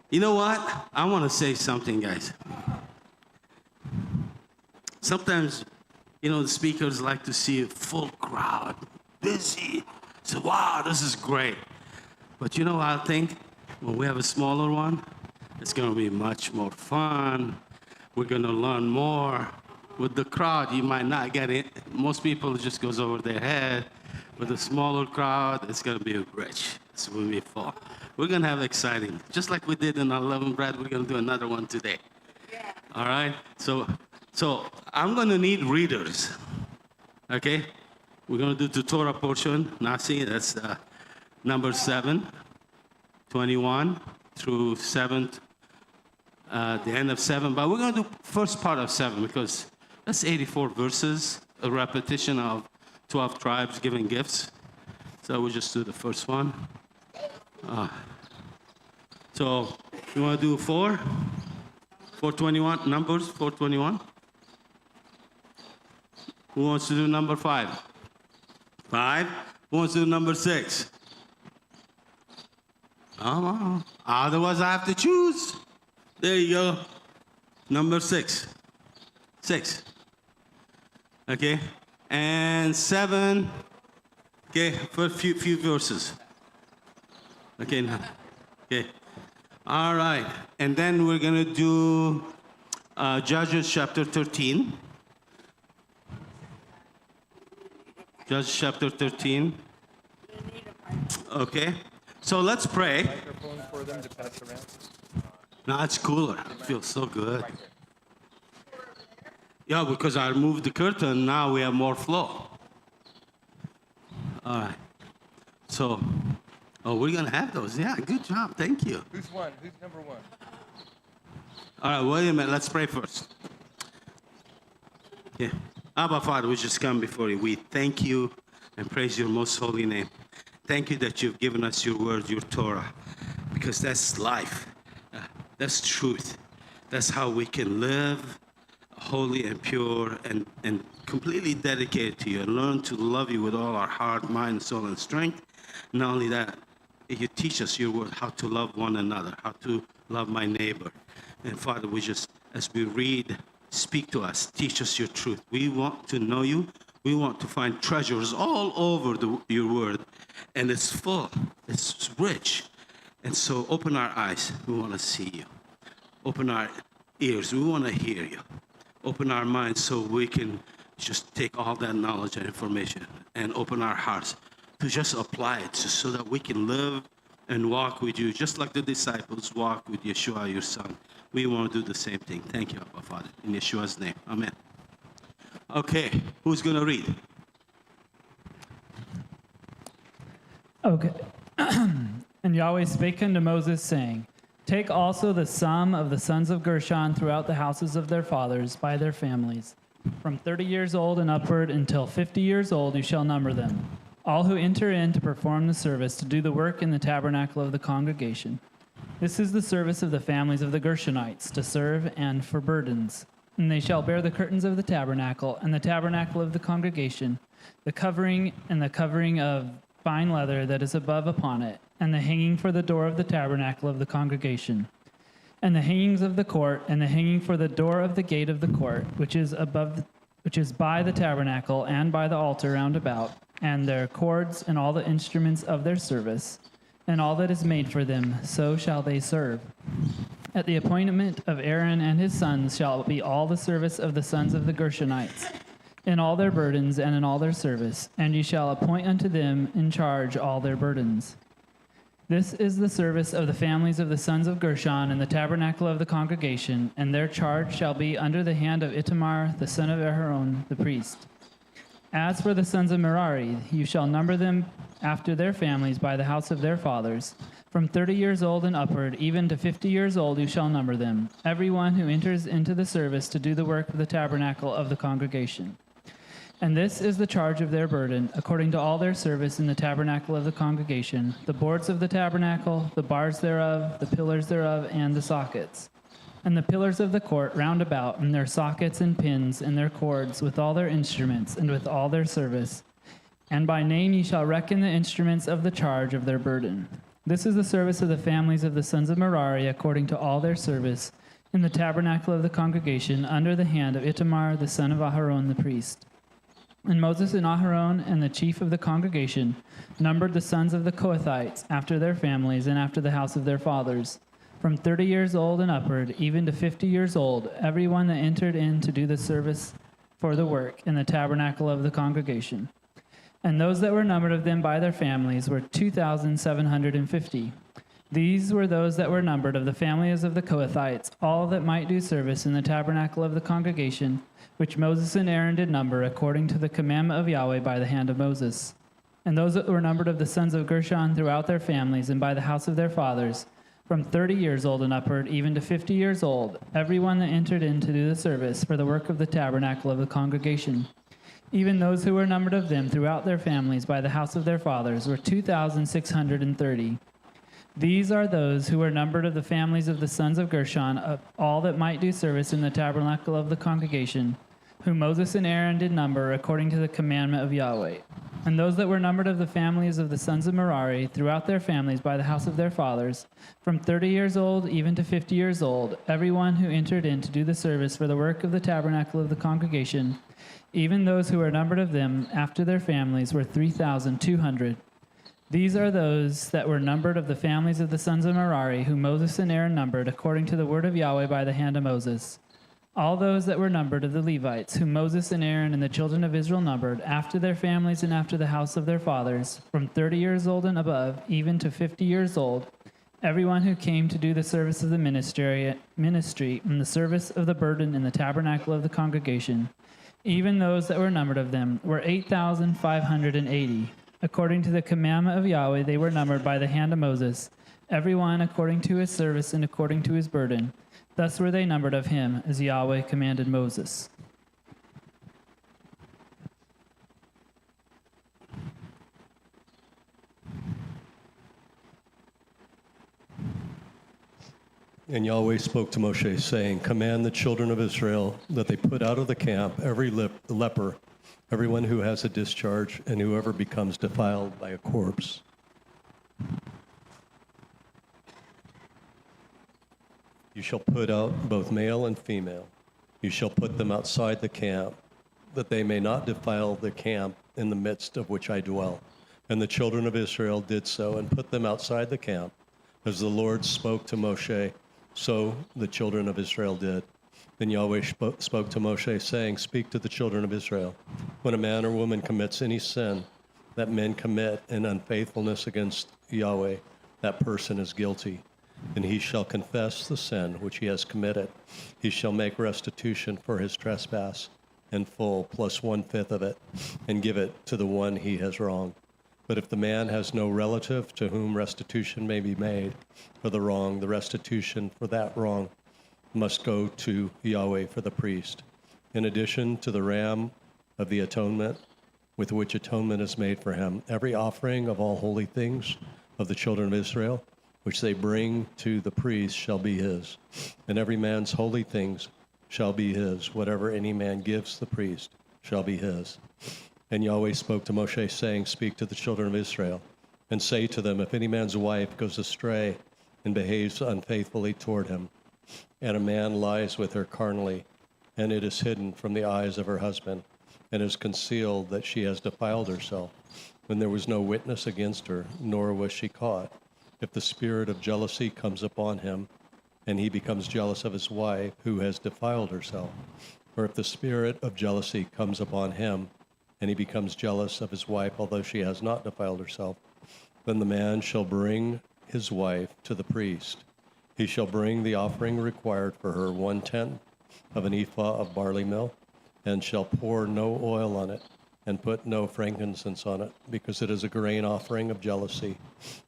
You know what? I want to say something, guys. Sometimes, the speakers like to see a full crowd, busy. So, wow, this is great. But I think when we have a smaller one, it's going to be much more fun. We're going to learn more. With the crowd, you might not get it. Most people, it just goes over their head. With a smaller crowd, it's going to be rich. It's going to be full. We're going to have exciting. Just like we did in our Unleavened Bread, we're going to do another one today. Yeah. All right? So I'm going to need readers. Okay? We're going to do the Torah portion. Nasi, that's number 7, 21 through 7, the end of 7. But we're going to do first part of 7 because that's 84 verses, a repetition of 12 tribes giving gifts. So we'll just do the first one. So you want to do 421, Numbers 421? Who wants to do number 5? 5? Who wants to do number 6? Otherwise I have to choose. There you go. Number 6. 6. Okay. And 7. Okay, for a few verses. Okay, now. Okay. All right. And then we're going to do Judges chapter 13. Judges chapter 13. Okay. So let's pray. Microphone for them to pass around. Now it's cooler. It feels so good. Yeah, because I removed the curtain, now we have more flow. All right. So, we're going to have those. Yeah, good job. Thank you. Who's one? Who's number 1? All right, wait a minute. Let's pray first. Yeah. Abba, Father, we just come before you. We thank you and praise your most holy name. Thank you that you've given us your word, your Torah, because that's life. That's truth. That's how we can live holy and pure and completely dedicated to you and learn to love you with all our heart, mind, soul, and strength. Not only that, you teach us your word, how to love one another, how to love my neighbor. And Father, we just, as we read, speak to us, teach us your truth. We want to know you. We want to find treasures all over your word. And it's full, it's rich. And so open our eyes, we want to see you. Open our ears, we want to hear you. Open our minds so we can just take all that knowledge and information and open our hearts to just apply it so that we can live and walk with you just like the disciples walked with Yeshua, your son. We want to do the same thing. Thank you, Abba Father. In Yeshua's name, amen. Okay, who's going to read? Okay. And Yahweh spake unto Moses, saying, Take also the sum of the sons of Gershon throughout the houses of their fathers by their families. From 30 years old and upward until 50 years old you shall number them, all who enter in to perform the service, to do the work in the tabernacle of the congregation. This is the service of the families of the Gershonites, to serve and for burdens. And they shall bear the curtains of the tabernacle, and the tabernacle of the congregation, the covering of fine leather that is above upon it, and the hanging for the door of the tabernacle of the congregation, and the hangings of the court, and the hanging for the door of the gate of the court, which is by the tabernacle and by the altar round about, and their cords and all the instruments of their service, and all that is made for them, so shall they serve. At the appointment of Aaron and his sons shall be all the service of the sons of the Gershonites, in all their burdens and in all their service, and ye shall appoint unto them in charge all their burdens. This is the service of the families of the sons of Gershon in the tabernacle of the congregation, and their charge shall be under the hand of Itamar, the son of Aaron, the priest. As for the sons of Merari, you shall number them after their families by the house of their fathers. From 30 years old and upward, even to 50 years old, you shall number them, every one who enters into the service to do the work of the tabernacle of the congregation. And this is the charge of their burden, according to all their service in the tabernacle of the congregation, the boards of the tabernacle, the bars thereof, the pillars thereof, and the sockets. And the pillars of the court round about, and their sockets and pins, and their cords, with all their instruments, and with all their service. And by name ye shall reckon the instruments of the charge of their burden. This is the service of the families of the sons of Merari according to all their service in the tabernacle of the congregation under the hand of Itamar the son of Aharon the priest. And Moses and Aharon and the chief of the congregation numbered the sons of the Kohathites after their families and after the house of their fathers, from 30 years old and upward, even to 50 years old, everyone that entered in to do the service for the work in the tabernacle of the congregation. And those that were numbered of them by their families were 2,750. These were those that were numbered of the families of the Kohathites, all that might do service in the tabernacle of the congregation, which Moses and Aaron did number according to the commandment of Yahweh by the hand of Moses. And those that were numbered of the sons of Gershon throughout their families and by the house of their fathers, from 30 years old and upward, even to 50 years old, everyone that entered in to do the service for the work of the tabernacle of the congregation. Even those who were numbered of them throughout their families by the house of their fathers were 2,630. These are those who were numbered of the families of the sons of Gershon, of all that might do service in the tabernacle of the congregation, whom Moses and Aaron did number according to the commandment of Yahweh. And those that were numbered of the families of the sons of Merari throughout their families by the house of their fathers, from 30 years old even to 50 years old, everyone who entered in to do the service for the work of the tabernacle of the congregation, even those who were numbered of them after their families were 3,200. These are those that were numbered of the families of the sons of Merari, whom Moses and Aaron numbered according to the word of Yahweh by the hand of Moses. All those that were numbered of the Levites, whom Moses and Aaron and the children of Israel numbered, after their families and after the house of their fathers, from 30 years old and above, even to 50 years old, everyone who came to do the service of the ministry and the service of the burden in the tabernacle of the congregation, even those that were numbered of them, were 8,580. According to the commandment of Yahweh, they were numbered by the hand of Moses, everyone according to his service and according to his burden. Thus were they numbered of him, as Yahweh commanded Moses. And Yahweh spoke to Moshe, saying, Command the children of Israel that they put out of the camp every leper, everyone who has a discharge, and whoever becomes defiled by a corpse. You shall put out both male and female. You shall put them outside the camp, that they may not defile the camp in the midst of which I dwell. And the children of Israel did so, and put them outside the camp. As the Lord spoke to Moshe, so the children of Israel did. Then Yahweh spoke to Moshe, saying, Speak to the children of Israel. When a man or woman commits any sin that men commit in unfaithfulness against Yahweh, that person is guilty. And he shall confess the sin which he has committed. He shall make restitution for his trespass in full, plus 1/5 of it, and give it to the one he has wronged. But if the man has no relative to whom restitution may be made for the wrong, the restitution for that wrong must go to Yahweh for the priest. In addition to the ram of the atonement, with which atonement is made for him, every offering of all holy things of the children of Israel, which they bring to the priest, shall be his. And every man's holy things shall be his. Whatever any man gives the priest shall be his. And Yahweh spoke to Moshe, saying, Speak to the children of Israel, and say to them, If any man's wife goes astray and behaves unfaithfully toward him, and a man lies with her carnally, and it is hidden from the eyes of her husband, and is concealed that she has defiled herself, when there was no witness against her, nor was she caught, if the spirit of jealousy comes upon him, and he becomes jealous of his wife who has defiled herself, or if the spirit of jealousy comes upon him, and he becomes jealous of his wife, although she has not defiled herself, then the man shall bring his wife to the priest. He shall bring the offering required for her, 1/10 of an ephah of barley meal, and shall pour no oil on it, and put no frankincense on it, because it is a grain offering of jealousy,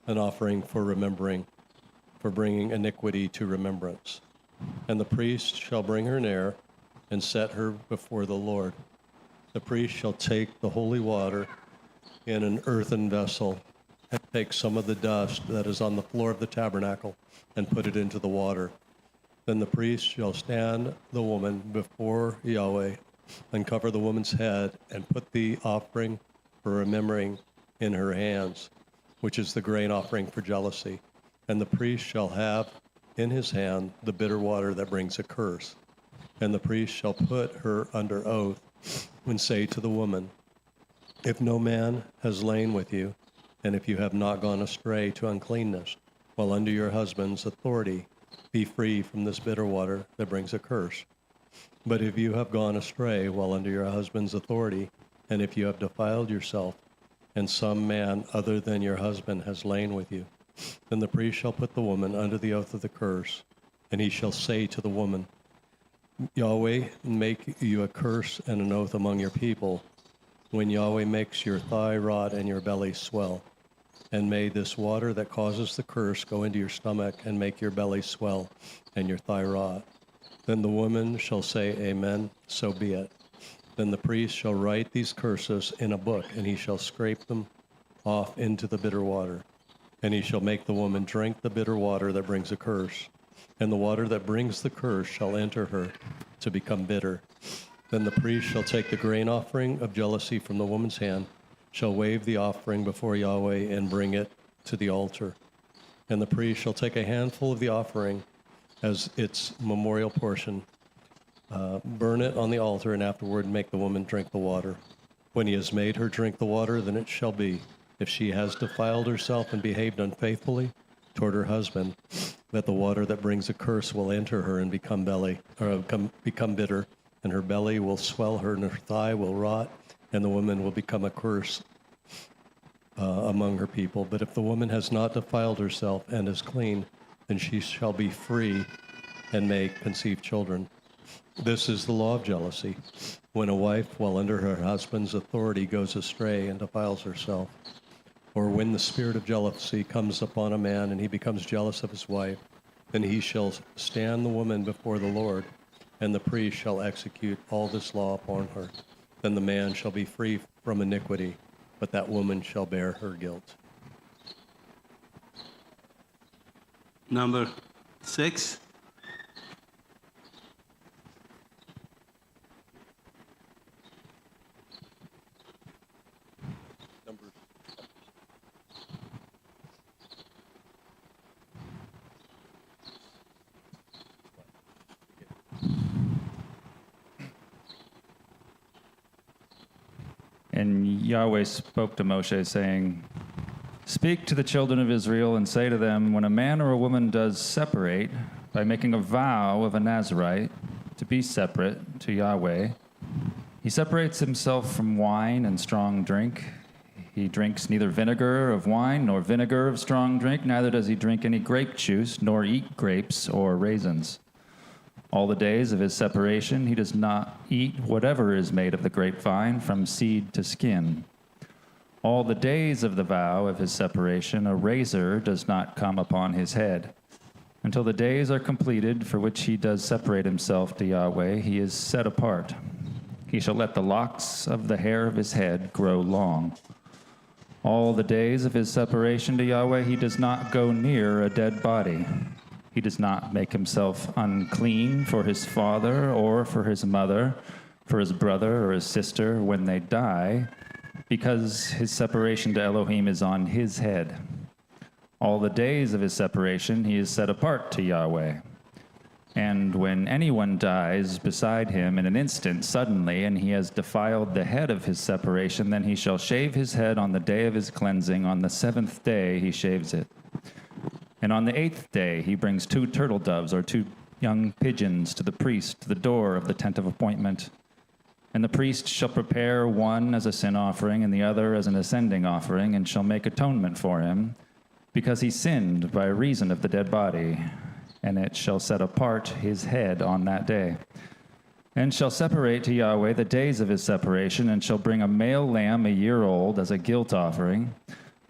an offering for remembering, for bringing iniquity to remembrance. And the priest shall bring her near, and set her before the Lord. The priest shall take the holy water in an earthen vessel, and take some of the dust that is on the floor of the tabernacle, and put it into the water. Then the priest shall stand the woman before Yahweh, uncover the woman's head, and put the offering for remembering in her hands. which is the grain offering for jealousy. And the priest shall have in his hand the bitter water that brings a curse. And the priest shall put her under oath and say to the woman, if no man has lain with you, and if you have not gone astray to uncleanness, while under your husband's authority, be free from this bitter water that brings a curse. But if you have gone astray while under your husband's authority, and if you have defiled yourself, and some man other than your husband has lain with you, then the priest shall put the woman under the oath of the curse, and he shall say to the woman, Yahweh make you a curse and an oath among your people, when Yahweh makes your thigh rot and your belly swell. And may this water that causes the curse go into your stomach and make your belly swell and your thigh rot. Then the woman shall say, Amen, so be it. Then the priest shall write these curses in a book, and he shall scrape them off into the bitter water. And he shall make the woman drink the bitter water that brings a curse. And the water that brings the curse shall enter her to become bitter. Then the priest shall take the grain offering of jealousy from the woman's hand, shall wave the offering before Yahweh and bring it to the altar. And the priest shall take a handful of the offering as its memorial portion, burn it on the altar, and afterward make the woman drink the water. When he has made her drink the water, then it shall be, if she has defiled herself and behaved unfaithfully toward her husband, that the water that brings a curse will enter her and become bitter, and her belly will swell her, and her thigh will rot, and the woman will become a curse among her people. But if the woman has not defiled herself and is clean, then she shall be free and may conceive children. This is the law of jealousy. When a wife, while under her husband's authority, goes astray and defiles herself, or when the spirit of jealousy comes upon a man and he becomes jealous of his wife, then he shall stand the woman before the Lord, and the priest shall execute all this law upon her. Then the man shall be free from iniquity, but that woman shall bear her guilt. Number 6. And Yahweh spoke to Moshe, saying, Speak to the children of Israel and say to them, when a man or a woman does separate by making a vow of a Nazirite to be separate to Yahweh, he separates himself from wine and strong drink. He drinks neither vinegar of wine nor vinegar of strong drink, neither does he drink any grape juice, nor eat grapes or raisins. All the days of his separation he does not eat whatever is made of the grapevine from seed to skin. All the days of the vow of his separation a razor does not come upon his head. Until the days are completed for which he does separate himself to Yahweh, he is set apart. He shall let the locks of the hair of his head grow long. All the days of his separation to Yahweh he does not go near a dead body. He does not make himself unclean for his father or for his mother, for his brother or his sister when they die, because his separation to Elohim is on his head. All the days of his separation he is set apart to Yahweh. And when anyone dies beside him in an instant suddenly, and he has defiled the head of his separation, then he shall shave his head on the day of his cleansing. On the 7th day he shaves it. And on the 8th day he brings 2 turtle doves or 2 young pigeons to the priest to the door of the tent of appointment. And the priest shall prepare one as a sin offering and the other as an ascending offering, and shall make atonement for him, because he sinned by reason of the dead body. And it shall set apart his head on that day. And shall separate to Yahweh the days of his separation, and shall bring a male lamb a year old as a guilt offering.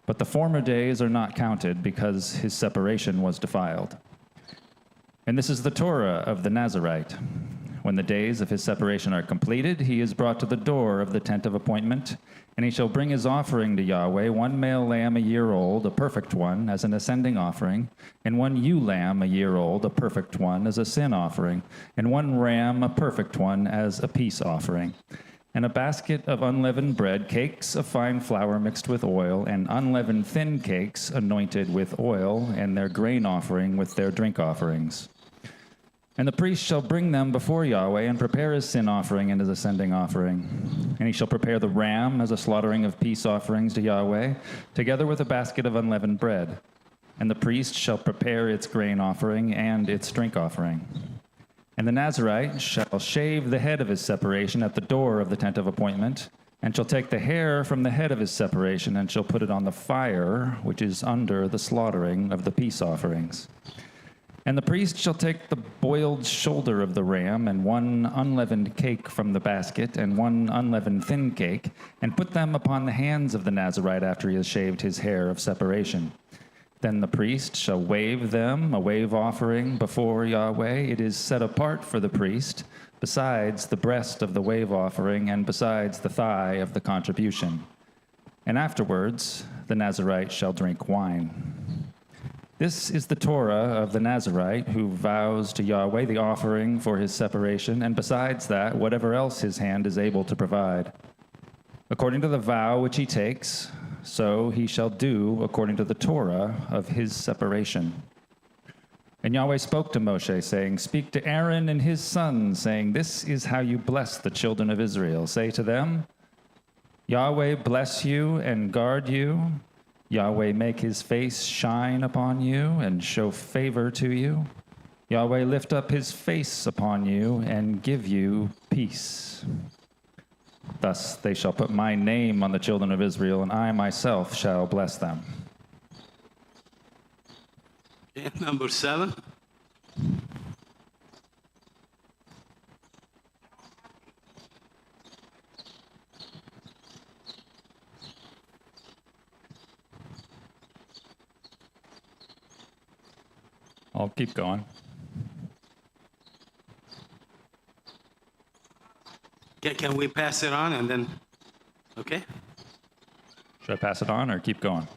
But the former days are not counted, because his separation was defiled. And this is the Torah of the Nazirite. When the days of his separation are completed, he is brought to the door of the tent of appointment, and he shall bring his offering to Yahweh, 1 male lamb a year old, a perfect one, as an ascending offering, and 1 ewe lamb a year old, a perfect one, as a sin offering, and 1 ram, a perfect one, as a peace offering. and a basket of unleavened bread, cakes of fine flour mixed with oil, and unleavened thin cakes anointed with oil, and their grain offering with their drink offerings. And the priest shall bring them before Yahweh and prepare his sin offering and his ascending offering. And he shall prepare the ram as a slaughtering of peace offerings to Yahweh, together with a basket of unleavened bread. And the priest shall prepare its grain offering and its drink offering. And the Nazarite shall shave the head of his separation at the door of the tent of appointment, and shall take the hair from the head of his separation, and shall put it on the fire which is under the slaughtering of the peace offerings. And the priest shall take the boiled shoulder of the ram, and one unleavened cake from the basket, and one unleavened thin cake, and put them upon the hands of the Nazarite after he has shaved his hair of separation. Then the priest shall wave them a wave offering before Yahweh. It is set apart for the priest, besides the breast of the wave offering, and besides the thigh of the contribution. And afterwards the Nazarite shall drink wine. This is the Torah of the Nazarite who vows to Yahweh the offering for his separation, and besides that, whatever else his hand is able to provide. According to the vow which he takes, so he shall do according to the Torah of his separation. And Yahweh spoke to Moshe, saying, Speak to Aaron and his sons, saying, This is how you bless the children of Israel. Say to them, Yahweh bless you and guard you. Yahweh make his face shine upon you and show favor to you. Yahweh lift up his face upon you and give you peace. Thus they shall put my name on the children of Israel, and I myself shall bless them. Okay, number 7. I'll keep going. Can we pass it on and then, okay? Should I pass it on or keep going?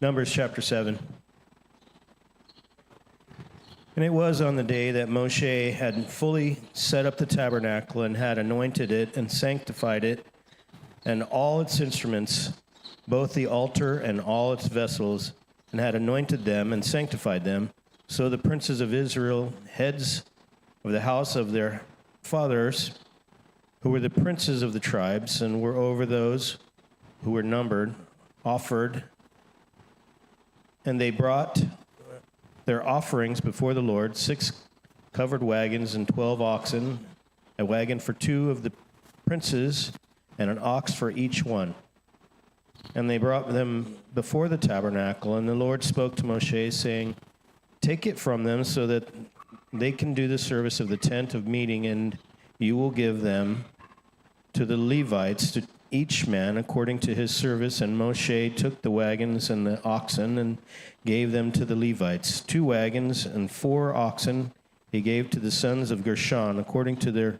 Numbers chapter 7. And it was on the day that Moshe had fully set up the tabernacle and had anointed it and sanctified it and all its instruments, both the altar and all its vessels, and had anointed them and sanctified them. So the princes of Israel, heads of the house of their fathers, who were the princes of the tribes and were over those who were numbered, offered. And they brought their offerings before the Lord, 6 covered wagons and 12 oxen, a wagon for 2 of the princes, and an ox for each one. And they brought them before the tabernacle, and the Lord spoke to Moshe, saying, Take it from them so that they can do the service of the tent of meeting, and you will give them to the Levites, to each man according to his service. And Moshe took the wagons and the oxen and gave them to the Levites. 2 wagons and 4 oxen he gave to the sons of Gershon according to their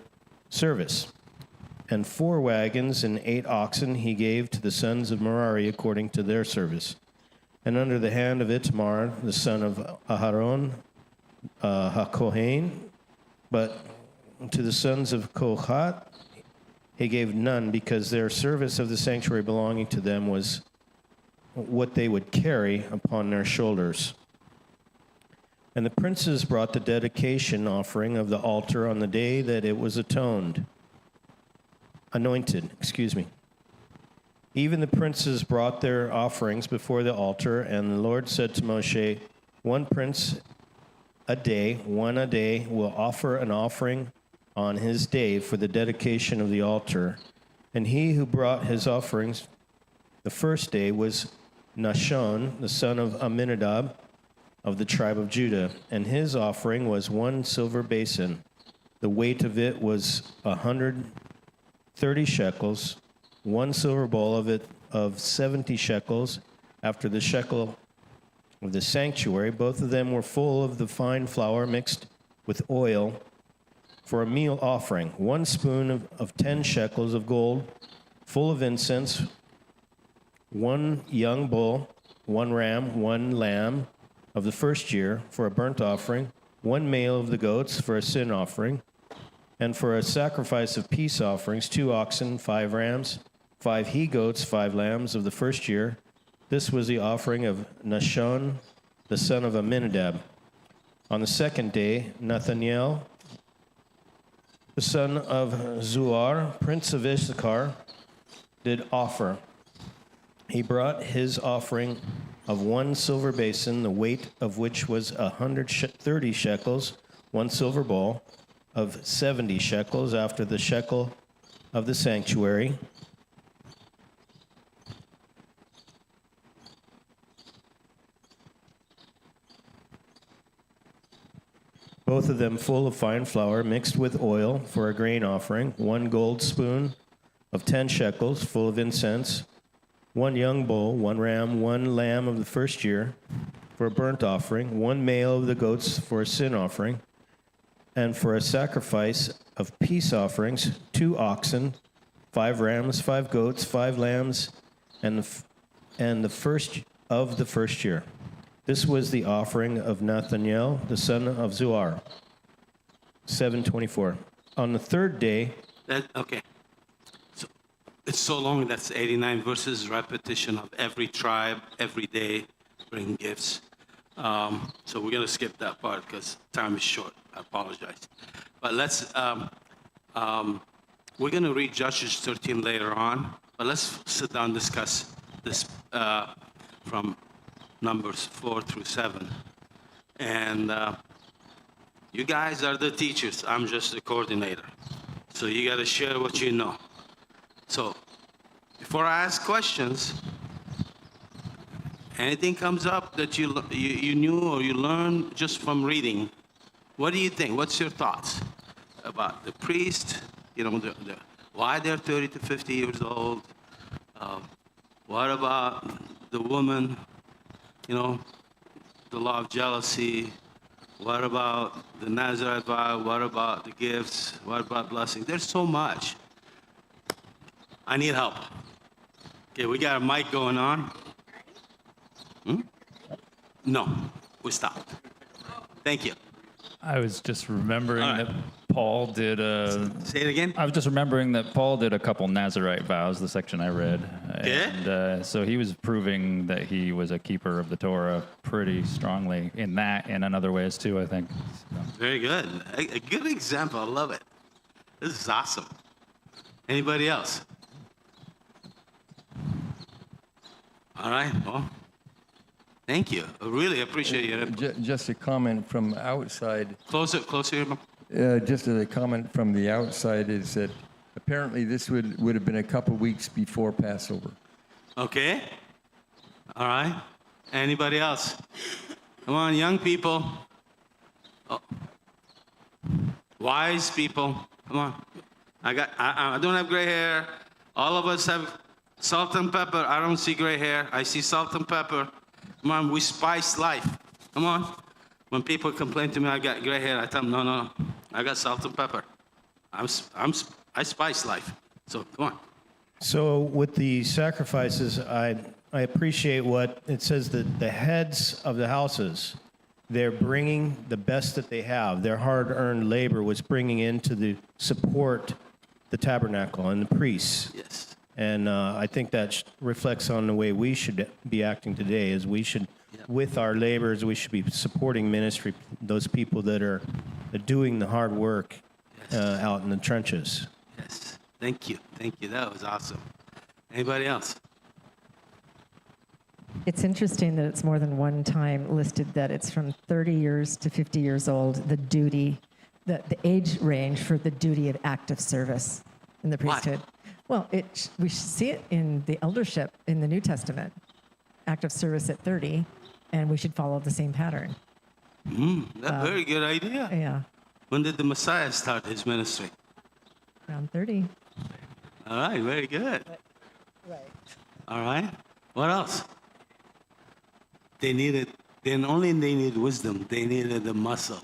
service. And 4 wagons and 8 oxen he gave to the sons of Merari according to their service. And under the hand of Itamar, the son of Aharon, HaKohen, but to the sons of Kohath he gave none, because their service of the sanctuary belonging to them was what they would carry upon their shoulders. And the princes brought the dedication offering of the altar on the day that it was anointed. Even the princes brought their offerings before the altar, and the Lord said to Moshe, one a day will offer an offering on his day for the dedication of the altar. And he who brought his offerings the first day was Nashon, the son of Amminadab, of the tribe of Judah. And his offering was 1 silver basin. The weight of it was 100 30 shekels, 1 silver bowl of it of 70 shekels, after the shekel of the sanctuary. Both of them were full of the fine flour mixed with oil for a meal offering. 1 spoon of 10 shekels of gold, full of incense. 1 young bull, 1 ram, 1 lamb of the first year for a burnt offering. 1 male of the goats for a sin offering. And for a sacrifice of peace offerings, 2 oxen, 5 rams, 5 he-goats, 5 lambs of the first year. This was the offering of Nashon, the son of Amminadab. On the second day, Nathaniel, the son of Zuar, prince of Issachar, did offer. He brought his offering of 1 silver basin, the weight of which was 130 shekels, 1 silver bowl of 70 shekels, after the shekel of the sanctuary. Both of them full of fine flour mixed with oil for a grain offering. 1 gold spoon of 10 shekels full of incense. 1 young bull, 1 ram, 1 lamb of the first year for a burnt offering. 1 male of the goats for a sin offering. And for a sacrifice of peace offerings, 2 oxen, 5 rams, 5 goats, 5 lambs, and the first of the first year. This was the offering of Nathaniel, the son of Zuar. 7:24. On the third day, Okay. So it's so long. That's 89 verses, repetition of every tribe, every day, bring gifts. So we're going to skip that part because time is short. I apologize. But we're going to read Judges 13 later on. But let's sit down and discuss this from Numbers 4 through 7. And you guys are the teachers. I'm just the coordinator. So you got to share what you know. So before I ask questions, anything comes up that you knew or you learned just from reading, what do you think? What's your thoughts about the priest, why they're 30 to 50 years old? What about the woman, the law of jealousy? What about the Nazarite vow? What about the gifts? What about blessing? There's so much. I need help. Okay, we got a mic going on. No, we stopped. Thank you. I was just remembering that Paul did Say it again. I was just remembering that Paul did a couple Nazarite vows, the section I read. And so he was proving that he was a keeper of the Torah pretty strongly in that and in other ways too, I think. So. Very good. A good example. I love it. This is awesome. Anybody else? All right. Well, thank you. I really appreciate it. Just a comment from outside. Closer here. Just a comment from the outside is that apparently this would have been a couple weeks before Passover. Okay. All right. Anybody else? Come on, young people. Oh. Wise people. Come on. I don't have gray hair. All of us have salt and pepper. I don't see gray hair. I see salt and pepper. Come on, we spice life. Come on. When people complain to me I got gray hair, I tell them, no. I got salt and pepper. I spice life. So come on. So with the sacrifices, I appreciate what it says, that the heads of the houses, they're bringing the best that they have. Their hard-earned labor was bringing in to support the tabernacle and the priests. Yes. And I think that reflects on the way we should be acting today, is we should, with our labors, we should be supporting ministry, those people that are doing the hard work out in the trenches. Yes. Thank you. That was awesome. Anybody else? It's interesting that it's more than one time listed that it's from 30 years to 50 years old, the duty, the age range for the duty of active service in the priesthood. Well, we see it in the eldership in the New Testament, active service at 30, and we should follow the same pattern. That's a very good idea. Yeah, When did the Messiah start his ministry? around 30. All right, very good. Right. All right. What else? They needed, then only they needed wisdom. They needed the muscle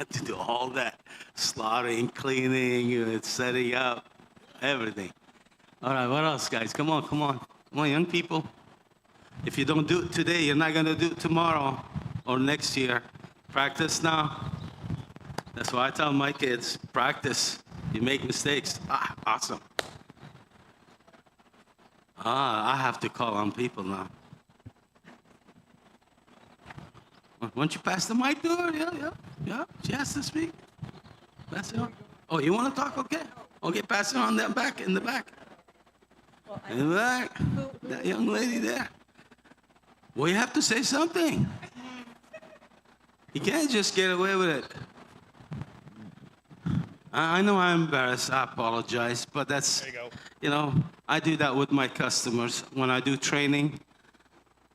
to do all that slaughtering, cleaning, setting up, everything. All right, what else, guys? Come on, come on. Come on, young people. If you don't do it today, you're not going to do it tomorrow or next year. Practice now. That's why I tell my kids, practice. You make mistakes. Awesome. I have to call on people now. Why don't you pass the mic to her? Yeah. She has to speak. Pass it on. Oh, you want to talk? Okay, pass it on that back, in the back. In the back. That young lady there. Well, you have to say something. You can't just get away with it. I know I'm embarrassed. I apologize, but that's, There you go. you know, I do that with my customers. When I do training,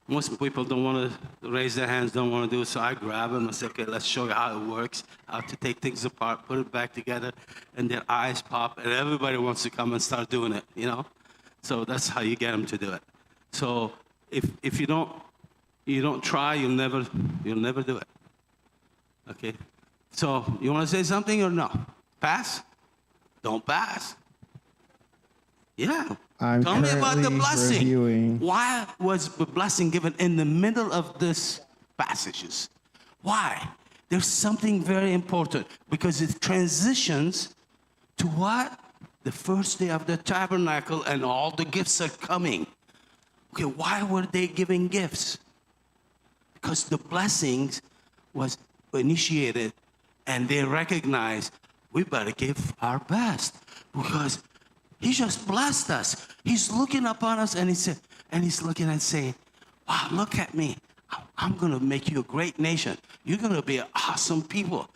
most people don't want to raise their hands, don't want to do it, so I grab them and say, okay, let's show you how it works, how to take things apart, put it back together, and their eyes pop, and everybody wants to come and start doing it, you know? So that's how you get them to do it. So if you don't try, you'll never do it. Okay? So you want to say something or no? Pass? Don't pass. Yeah. I'm Tell me about the currently blessing. reviewing. Why was the blessing given in the middle of this passages? Why? There's something very important because it transitions to what? The first day of the tabernacle and all the gifts are coming. Okay, why were they giving gifts? Because the blessings was initiated and they recognized we better give our best because he just blessed us. He's looking upon us and he's looking and saying, wow, look at me. I'm going to make you a great nation. You're going to be an awesome people.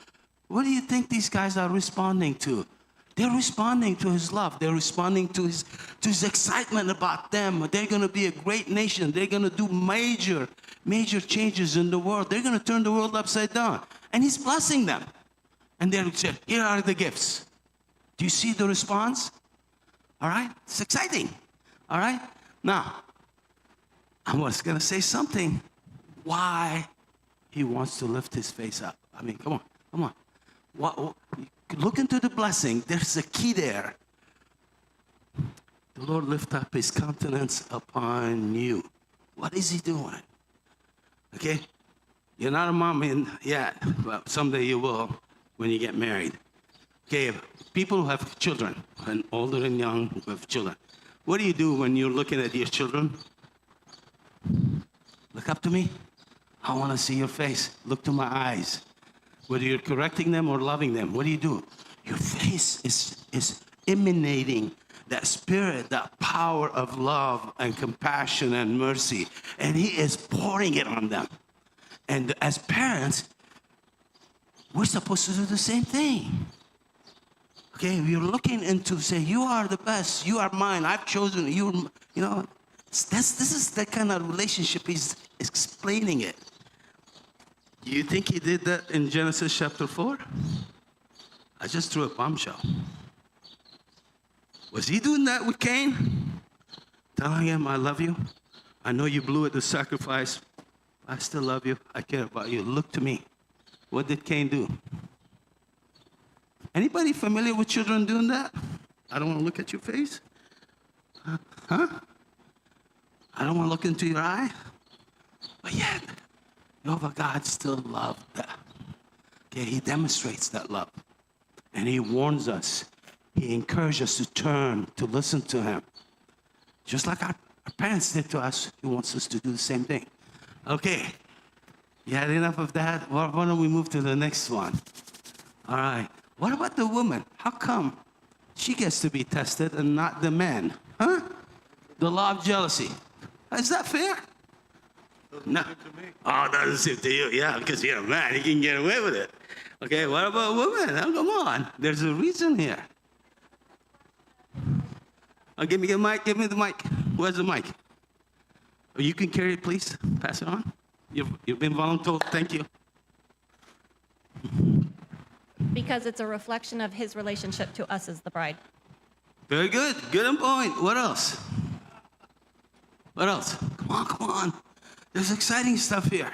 What do you think these guys are responding to? They're responding to his love. They're responding to his excitement about them. They're going to be a great nation. They're going to do major changes in the world. They're going to turn the world upside down. And he's blessing them. And they're saying, here are the gifts. Do you see the response? All right? It's exciting. All right? Now, I was going to say something. Why he wants to lift his face up. I mean, come on. Look into the blessing. There's a key there. The Lord lift up his countenance upon you. What is he doing? Okay? You're not a mom yet, but someday you will when you get married. Okay, people who have children, and older and young who have children. What do you do when you're looking at your children? Look up to me. I want to see your face. Look to my eyes. Whether you're correcting them or loving them, what do you do? Your face is emanating that spirit, that power of love and compassion and mercy. And he is pouring it on them. And as parents, we're supposed to do the same thing. Okay, we're looking into say, you are the best, you are mine, I've chosen you. You know, this is the kind of relationship he's explaining it. Do you think he did that in Genesis chapter 4? I just threw a bombshell. Was he doing that with Cain? Telling him, I love you. I know you blew it to sacrifice. I still love you. I care about you. Look to me. What did Cain do? Anybody familiar with children doing that? I don't want to look at your face. Huh? I don't want to look into your eye. But yet, Jehovah God still loved that. Okay, he demonstrates that love. And he warns us. He encourages us to turn, to listen to him. Just like our parents did to us, he wants us to do the same thing. Okay, you had enough of that? Why don't we move to the next one? All right. What about the woman? How come she gets to be tested and not the man? Huh? The law of jealousy. Is that fair? No. Oh, it doesn't seem to you. Yeah, because you're a man, you can get away with it. Okay, what about women? Oh, come on. There's a reason here. Oh, give me the mic. Give me the mic. Where's the mic? Oh, you can carry it, please. Pass it on. You've been voluntold. Thank you. Because it's a reflection of his relationship to us as the bride. Very good. Good on point. What else? What else? Come on, come on. There's exciting stuff here.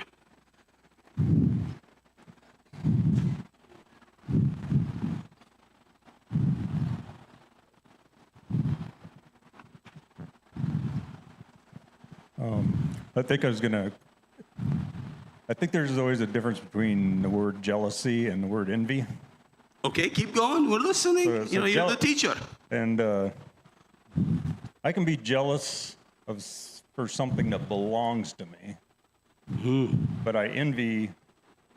I think there's always a difference between the word jealousy and the word envy. Okay, keep going. We're listening. So You're the teacher. And I can be jealous for something that belongs to me, but I envy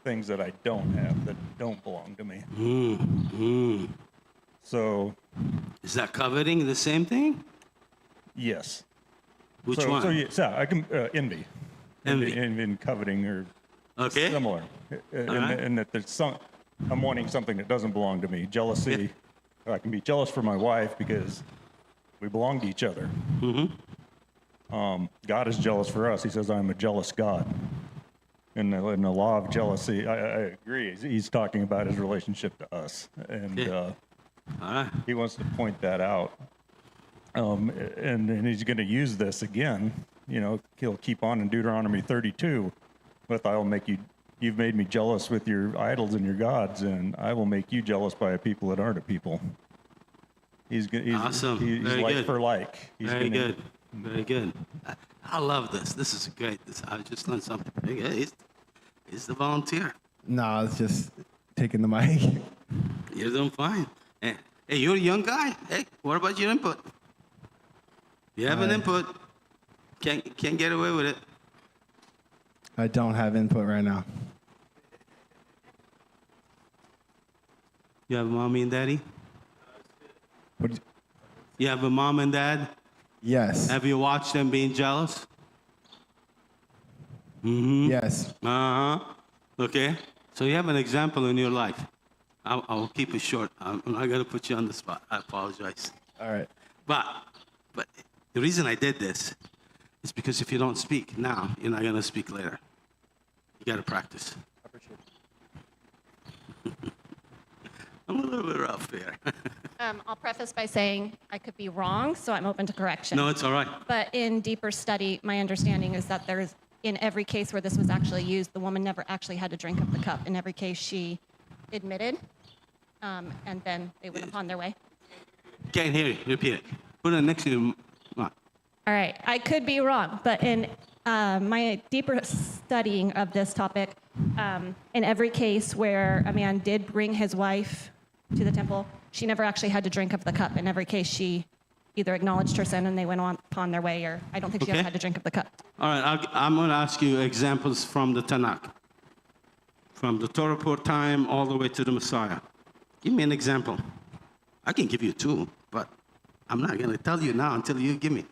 things that I don't have that don't belong to me. So, Is that coveting the same thing? yes. Which one? So I can envy. Envy. And coveting are Okay. similar. And that I'm wanting something that doesn't belong to me. Jealousy, I can be jealous for my wife because we belong to each other. God is jealous for us. He says, I'm a jealous God. In the law of jealousy, I agree. He's talking about his relationship to us. And All right. he wants to point that out. And he's going to use this again. He'll keep on in Deuteronomy 32 with, you've made me jealous with your idols and your gods, and I will make you jealous by a people that aren't a people. He's Awesome. He's Very like good. for like. Very good. Very good. I love this. This is great. I just learned something. Very good. He's the volunteer. No, I was just taking the mic. You're doing fine. Hey, you're a young guy. Hey, what about your input? You have an input. Can't get away with it. I don't have input right now. You have a mommy and daddy? What? You have a mom and dad? Yes. Have you watched them being jealous? Yes. Uh-huh. Okay. So you have an example in your life. I'll keep it short. I'm not going to put you on the spot. I apologize. All right. But the reason I did this is because if you don't speak now, you're not going to speak later. You got to practice. I appreciate it. I'm a little bit rough here. I'll preface by saying I could be wrong, so I'm open to correction. No, it's all right. But in deeper study, my understanding is that there's, in every case where this was actually used, the woman never actually had to drink of the cup. In every case, she admitted, and then they went upon their way. Can't hear you. Repeat it. Put it next to you. All right, I could be wrong, but in my deeper studying of this topic, in every case where a man did bring his wife to the temple, she never actually had to drink of the cup. In every case, she either acknowledged her sin and they went on upon their way, or I don't think she ever Okay. had to drink of the cup. All right, I'm going to ask you examples from the Tanakh, from the Torah report time all the way to the Messiah. Give me an example. I can give you two, but I'm not going to tell you now until you give me.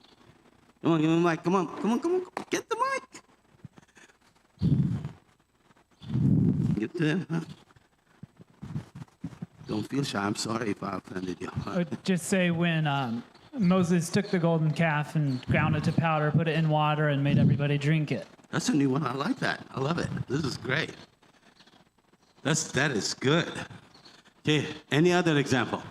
Come on, give me the mic. Come on. Get the mic. Get there. Huh? Don't feel shy. I'm sorry if I offended you. I would just say when Moses took the golden calf and ground it to powder, put it in water, and made everybody drink it. That's a new one. I like that. I love it. This is great. That is good. Okay, any other example?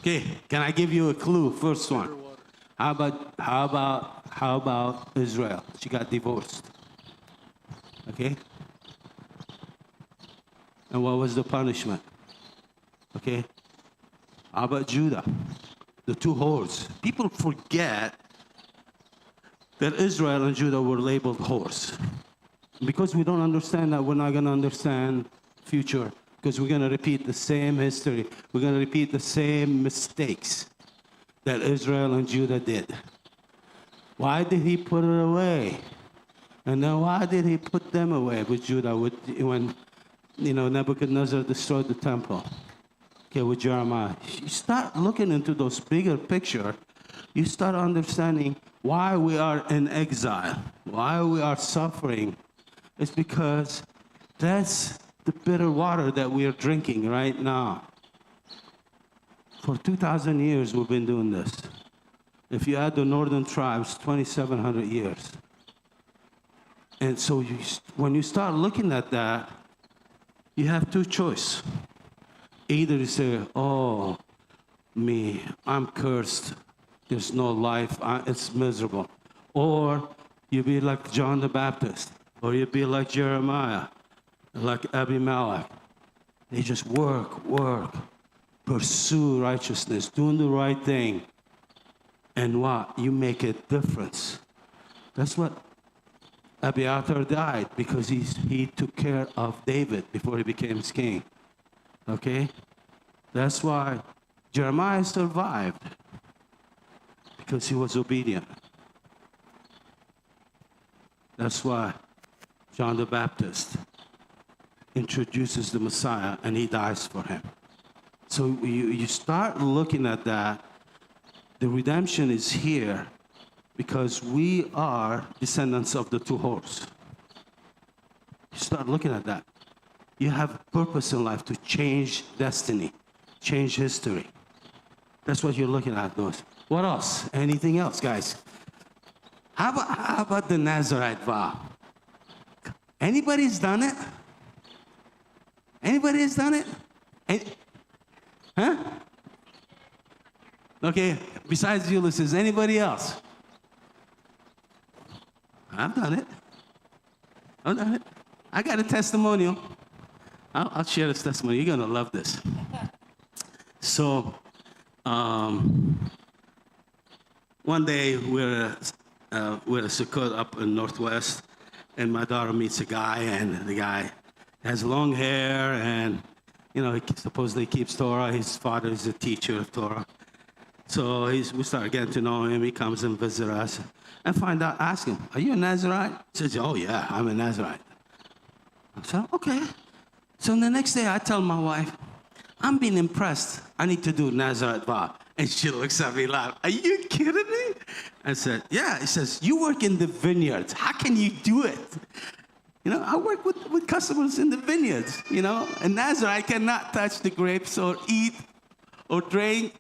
Okay, can I give you a clue? First one. How about Israel? She got divorced. Okay? And what was the punishment? Okay? How about Judah? The two whores. People forget that Israel and Judah were labeled whores. Because we don't understand that, we're not going to understand future. Because we're going to repeat the same history. We're going to repeat the same mistakes that Israel and Judah did. Why did he put it away? And then why did he put them away with Judah when Nebuchadnezzar destroyed the temple? Okay, with Jeremiah. You start looking into those bigger picture, you start understanding why we are in exile, why we are suffering. It's because that's the bitter water that we are drinking right now. For 2,000 years, we've been doing this. If you add the northern tribes, 2,700 years. And so when you start looking at that, you have two choices. Either you say, oh, me, I'm cursed. There's no life. It's miserable. Or you be like John the Baptist, or you be like Jeremiah, like Abimelech. They just work, pursue righteousness, doing the right thing. And what? You make a difference. That's what Abiathar died, because he took care of David before he became king. Okay? That's why Jeremiah survived, because he was obedient. That's why John the Baptist introduces the Messiah and he dies for him. So you start looking at that. The redemption is here because we are descendants of the two horses. You start looking at that. You have purpose in life to change destiny, change history. That's what you're looking at, those. What else? Anything else, guys? How about the Nazarite vow? Anybody's done it? Anybody has done it? Huh? Okay, besides Ulysses, anybody else? I've done it. I got a testimonial. I'll share this testimony. You're going to love this. So, one day we're at Sukkot up in Northwest, and my daughter meets a guy, and the guy has long hair, and he supposedly keeps Torah. His father is a teacher of Torah. So we start getting to know him. He comes and visits us, and ask him, "Are you a Nazarite?" He says, "Oh yeah, I'm a Nazarite." I said, "Okay." So the next day I tell my wife, "I'm being impressed. I need to do Nazarite vow." And she looks at me like, "Are you kidding me?" I said, "Yeah." He says, "You work in the vineyards. How can you do it?" I work with customers in the vineyards, And Nazarite cannot touch the grapes or eat or drink.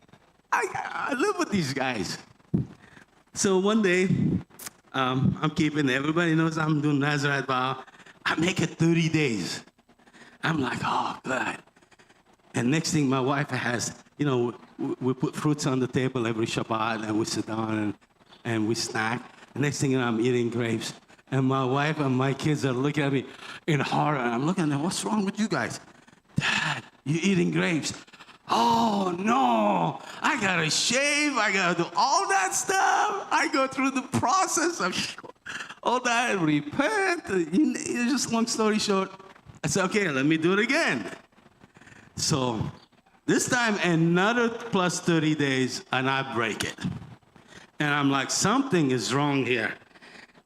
I live with these guys. So one day, I'm keeping, everybody knows I'm doing Nazarite vow. I make it 30 days. I'm like, oh, good. And next thing, my wife has, we put fruits on the table every Shabbat, and we sit down and we snack. And next thing, I'm eating grapes. And my wife and my kids are looking at me in horror. And I'm looking at them, what's wrong with you guys? Dad, you're eating grapes. Oh, no, I got to shave. I got to do all that stuff. I go through the process of all that, repent. Just long story short, I said, okay, let me do it again. So this time, another plus 30 days, and I break it. And I'm like, something is wrong here.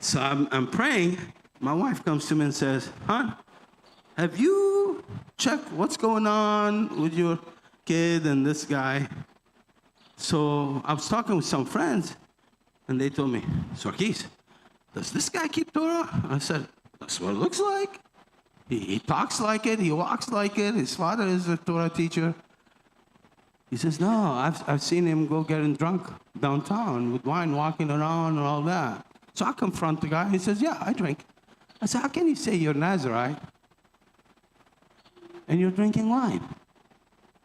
So I'm praying. My wife comes to me and says, "Hon, have you checked what's going on with your kid and this guy?" So I was talking with some friends, and they told me, "Sarkis, does this guy keep Torah?" I said, "That's what it looks like. He talks like it. He walks like it. His father is a Torah teacher." He says, "No, I've seen him go getting drunk downtown with wine, walking around and all that." So I confront the guy. He says, "Yeah, I drink." I said, "How can you say you're Nazarite and you're drinking wine?"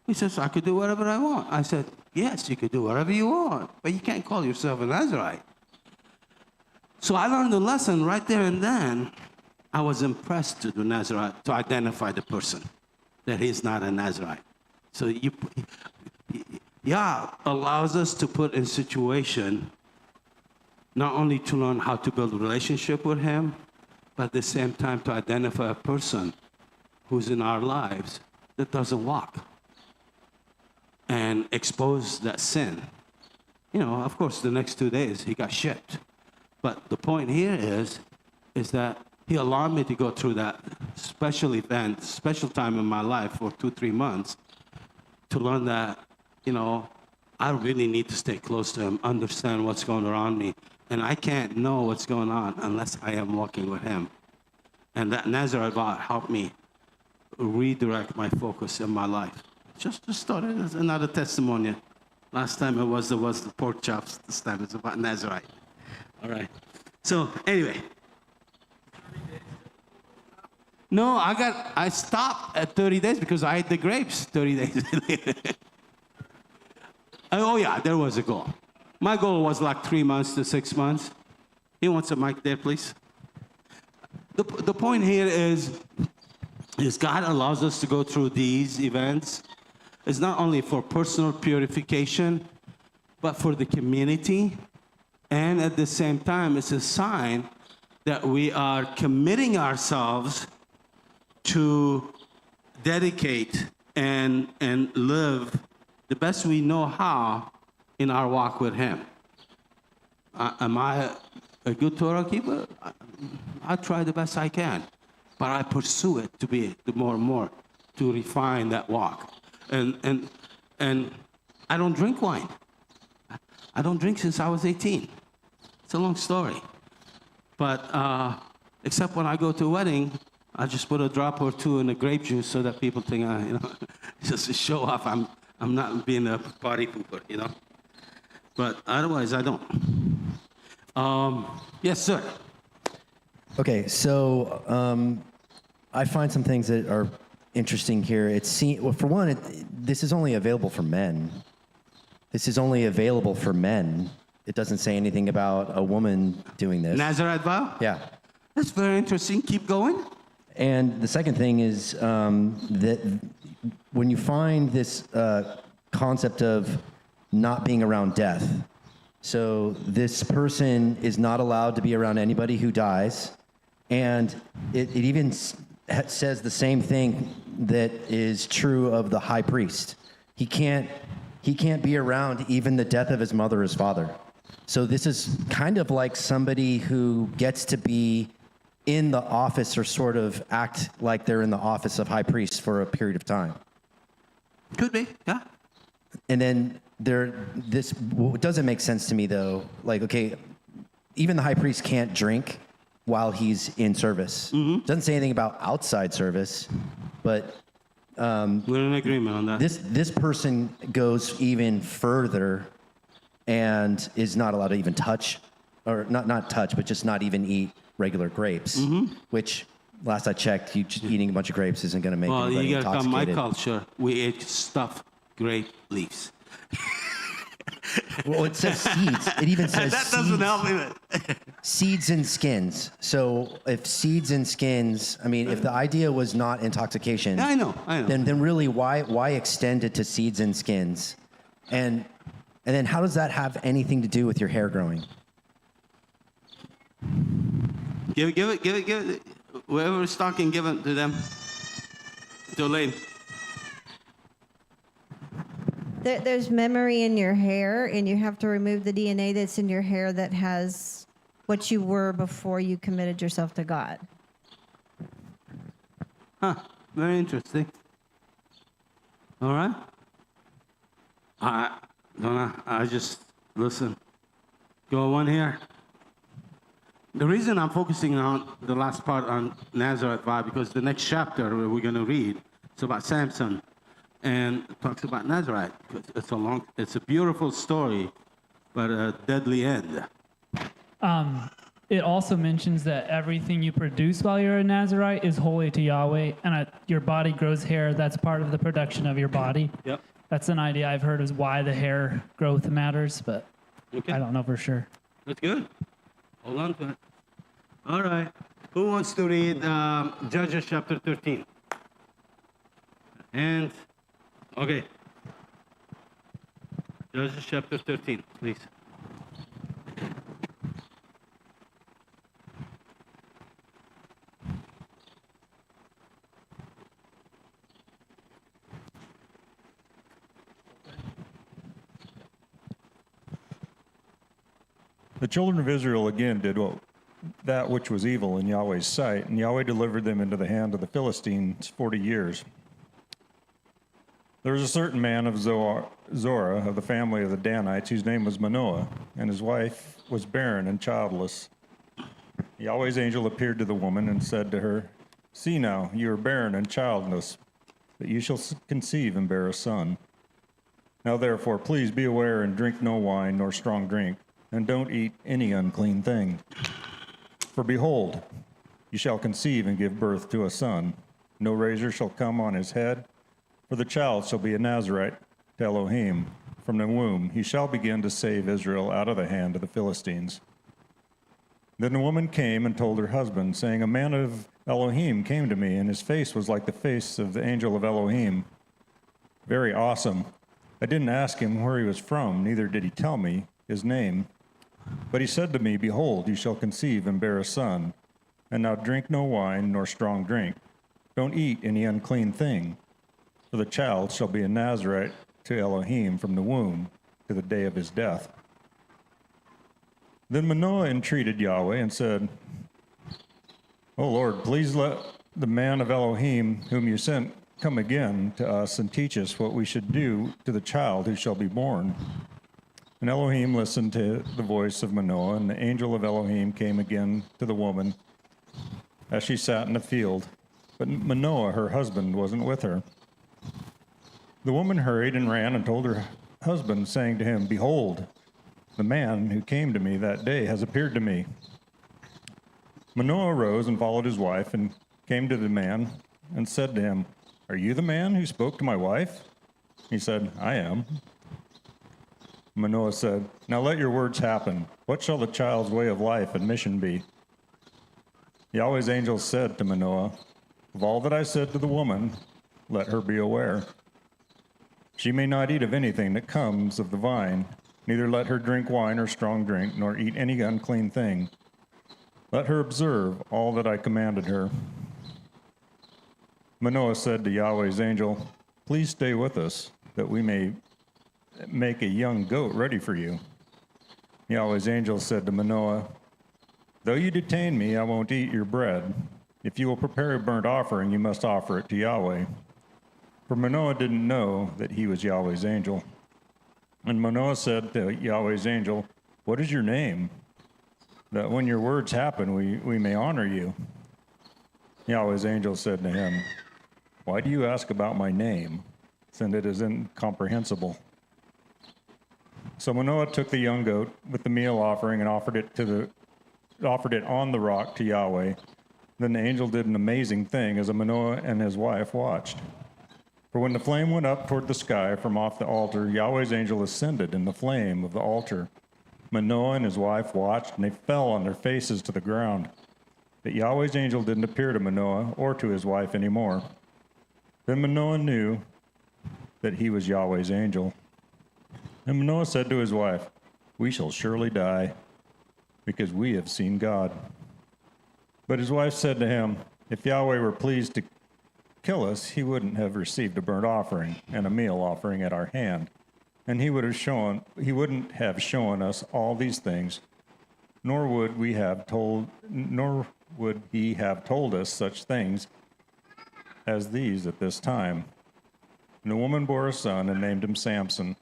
He says, "I could do whatever I want." I said, "Yes, you could do whatever you want, but you can't call yourself a Nazarite." So I learned a lesson right there and then. I was impressed to do Nazarite, to identify the person, that he's not a Nazarite. So Yah allows us to put in situation not only to learn how to build a relationship with him, but at the same time to identify a person who's in our lives that doesn't walk and expose that sin. Of course, the next 2 days he got shipped. But the point here is that he allowed me to go through that special event, special time in my life for 2-3 months to learn that, I really need to stay close to him, understand what's going around me. And I can't know what's going on unless I am walking with him. And that Nazarite vow helped me redirect my focus in my life. Just started as another testimony. Last time there was the pork chops. This time it's about Nazarite. All right. So anyway. No, I stopped at 30 days because I ate the grapes 30 days later. Oh, yeah, there was a goal. My goal was like 3 months to 6 months. He wants a mic there, please. The point here is God allows us to go through these events. It's not only for personal purification, but for the community. And at the same time, it's a sign that we are committing ourselves to dedicate and live the best we know how in our walk with Him. Am I a good Torah keeper? I try the best I can, but I pursue it to be more and more, to refine that walk. And I don't drink wine. I don't drink since I was 18. It's a long story. But except when I go to a wedding, I just put a drop or two in the grape juice so that people think, just to show off I'm not being a party pooper, But otherwise, I don't. Yes, sir. Okay, so I find some things that are interesting here. Well, for one, this is only available for men. This is only available for men. It doesn't say anything about a woman doing this. Nazarite vow? Yeah. That's very interesting. Keep going. And the second thing is that when you find this concept of not being around death, so this person is not allowed to be around anybody who dies, and it even says the same thing that is true of the high priest. He can't be around even the death of his mother or his father. So this is kind of like somebody who gets to be in the office or sort of act like they're in the office of high priest for a period of time. Could be, yeah. And then what doesn't make sense to me though, like, okay, even the high priest can't drink while he's in service. Mm-hmm. Doesn't say anything about outside service, but we're in agreement on that. this person goes even further and is not allowed to even touch, or not touch, but just not even eat regular grapes, which last I checked, eating a bunch of grapes isn't going to make anybody you got to come intoxicated. my culture. We ate stuffed grape leaves. Well, it says seeds. It even says that doesn't seeds, help me. seeds and skins. So if seeds and skins, I mean, if the idea was not intoxication, I know. Then really, why extend it to seeds and skins? And then how does that have anything to do with your hair growing? Give it. Whoever's talking, give it to them. Jolene. There's memory in your hair, and you have to remove the DNA that's in your hair that has what you were before you committed yourself to God. Huh. Very interesting. All right. I just listen. Go on here. The reason I'm focusing on the last part on Nazareth vow, because the next chapter we're going to read, it's about Samson, and it talks about Nazareth. It's a beautiful story, but a deadly end. It also mentions that everything you produce while you're a Nazarite is holy to Yahweh, and your body grows hair. That's part of the production of your body. Yep. That's an idea I've heard is why the hair growth matters, but Okay. I don't know for sure. That's good. Hold on to it. All right. Who wants to read Judges chapter 13? And, okay. Judges chapter 13, please. The children of Israel again did that which was evil in Yahweh's sight, and Yahweh delivered them into the hand of the Philistines 40 years. There was a certain man of Zorah, of the family of the Danites, whose name was Manoah, and his wife was barren and childless. Yahweh's angel appeared to the woman and said to her, "See now, you are barren and childless, but you shall conceive and bear a son. Now therefore, please be aware and drink no wine nor strong drink, and don't eat any unclean thing. For behold, you shall conceive and give birth to a son. No razor shall come on his head, for the child shall be a Nazarite to Elohim from the womb, he shall begin to save Israel out of the hand of the Philistines. Then the woman came and told her husband, saying, A man of Elohim came to me, and his face was like the face of the angel of Elohim. Very awesome. I didn't ask him where he was from, neither did he tell me his name. But he said to me, Behold, you shall conceive and bear a son, and now drink no wine nor strong drink. Don't eat any unclean thing, for the child shall be a Nazarite to Elohim from the womb to the day of his death. Then Manoah entreated Yahweh and said, O Lord, please let the man of Elohim whom you sent come again to us and teach us what we should do to the child who shall be born. And Elohim listened to the voice of Manoah, and the angel of Elohim came again to the woman as she sat in the field. But Manoah, her husband, wasn't with her. The woman hurried and ran and told her husband, saying to him, Behold, the man who came to me that day has appeared to me. Manoah arose and followed his wife and came to the man and said to him, Are you the man who spoke to my wife? He said, I am. Manoah said, Now let your words happen. What shall the child's way of life and mission be? Yahweh's angel said to Manoah, Of all that I said to the woman, let her be aware. She may not eat of anything that comes of the vine, neither let her drink wine or strong drink, nor eat any unclean thing. Let her observe all that I commanded her. Manoah said to Yahweh's angel, Please stay with us, that we may make a young goat ready for you. Yahweh's angel said to Manoah, Though you detain me, I won't eat your bread. If you will prepare a burnt offering, you must offer it to Yahweh. For Manoah didn't know that he was Yahweh's angel. And Manoah said to Yahweh's angel, What is your name? That when your words happen, we may honor you. Yahweh's angel said to him, Why do you ask about my name, since it is incomprehensible? So Manoah took the young goat with the meal offering and offered it on the rock to Yahweh. Then the angel did an amazing thing as Manoah and his wife watched. For when the flame went up toward the sky from off the altar, Yahweh's angel ascended in the flame of the altar. Manoah and his wife watched, and they fell on their faces to the ground. But Yahweh's angel didn't appear to Manoah or to his wife anymore. Then Manoah knew that he was Yahweh's angel. And Manoah said to his wife, We shall surely die, because we have seen God. But his wife said to him, If Yahweh were pleased to kill us, he wouldn't have received a burnt offering and a meal offering at our hand, and he wouldn't have shown us all these things, nor would he have told us such things as these at this time. And the woman bore a son and named him Samson.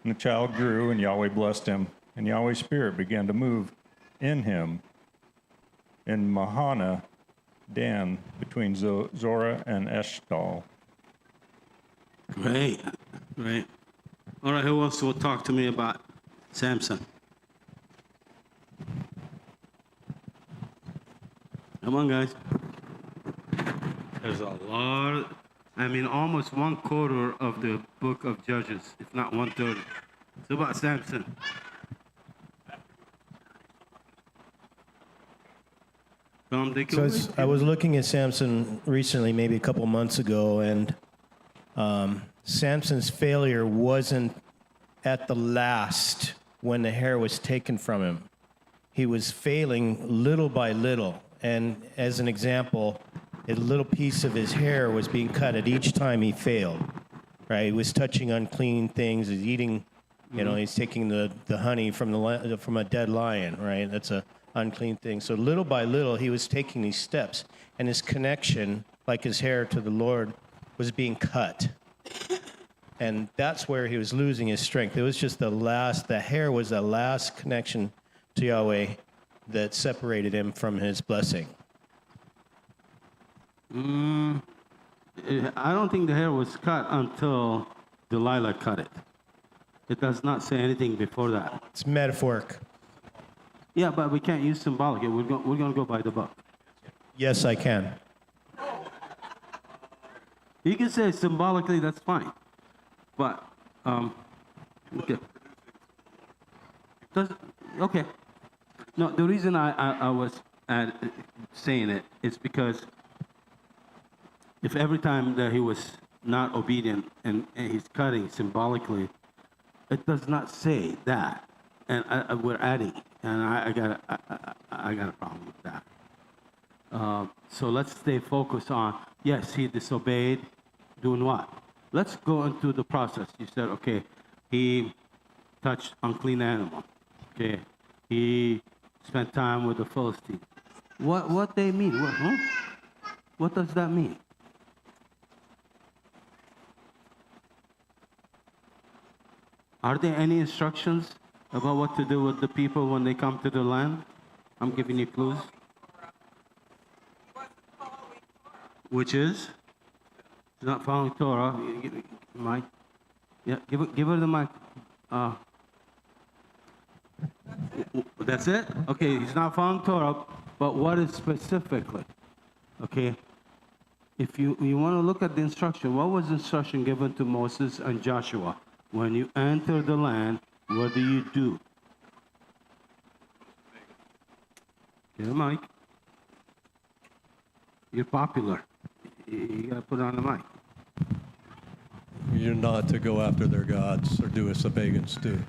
And the child grew, and Yahweh blessed him, and Yahweh's spirit began to move in him in Mahana Dan, between Zorah and Eshtal. Great. All right, who else will talk to me about Samson? Come on, guys. There's a lot. Almost 1/4 of the book of Judges, if not 1/3. It's about Samson. So I was looking at Samson recently, maybe a couple months ago, and Samson's failure wasn't at the last when the hair was taken from him. He was failing little by little. And as an example, a little piece of his hair was being cut at each time he failed, right? He was touching unclean things. He's eating, he's taking the honey from a dead lion, right? That's a unclean thing. So little by little, he was taking these steps, and his connection, like his hair to the Lord, was being cut. And that's where he was losing his strength. It was just the hair was the last connection to Yahweh that separated him from his blessing. I don't think the hair was cut until Delilah cut it. It does not say anything before that. It's metaphoric. Yeah, but we can't use symbolic. We're going to go by the book. Yes, I can. You can say symbolically, that's fine. But Okay. Okay. No, the reason I was saying it is because if every time that he was not obedient and he's cutting symbolically, it does not say that, and we're adding, and I got a problem with that. So let's stay focused on, yes, he disobeyed, doing what? Let's go into the process. You said, okay, he touched unclean animal. Okay, he spent time with the Philistine. What they mean? What does that mean? Are there any instructions about what to do with the people when they come to the land? I'm giving you clues. Which is? He's not following Torah. Mike? Yeah, give her the mic. That's it? Okay, he's not following Torah, but what is specifically? Okay, if you want to look at the instruction, what was the instruction given to Moses and Joshua? When you enter the land, what do you do? Get a mic. You're popular. You got to put on the mic. You're not to go after their gods or do as the pagans do.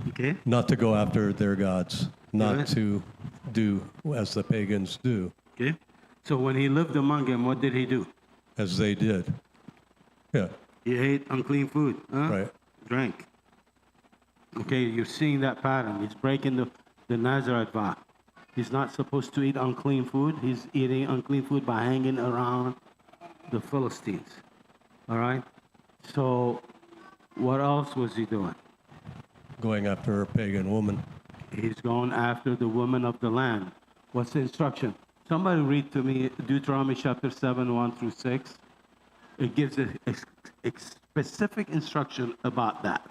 Okay? Not to go after their gods. Not Right. to do as the pagans do, Okay? So when he lived among them, what did he do? as they did. Yeah, He ate unclean food. Huh? right. Drank. Okay, you're seeing that pattern. He's breaking the Nazarite vow. He's not supposed to eat unclean food. He's eating unclean food by hanging around the Philistines. All right? So what else was he doing? Going after a pagan woman. He's going after the women of the land. What's the instruction? Somebody read to me Deuteronomy chapter 7, 1 through 6. It gives a specific instruction about that.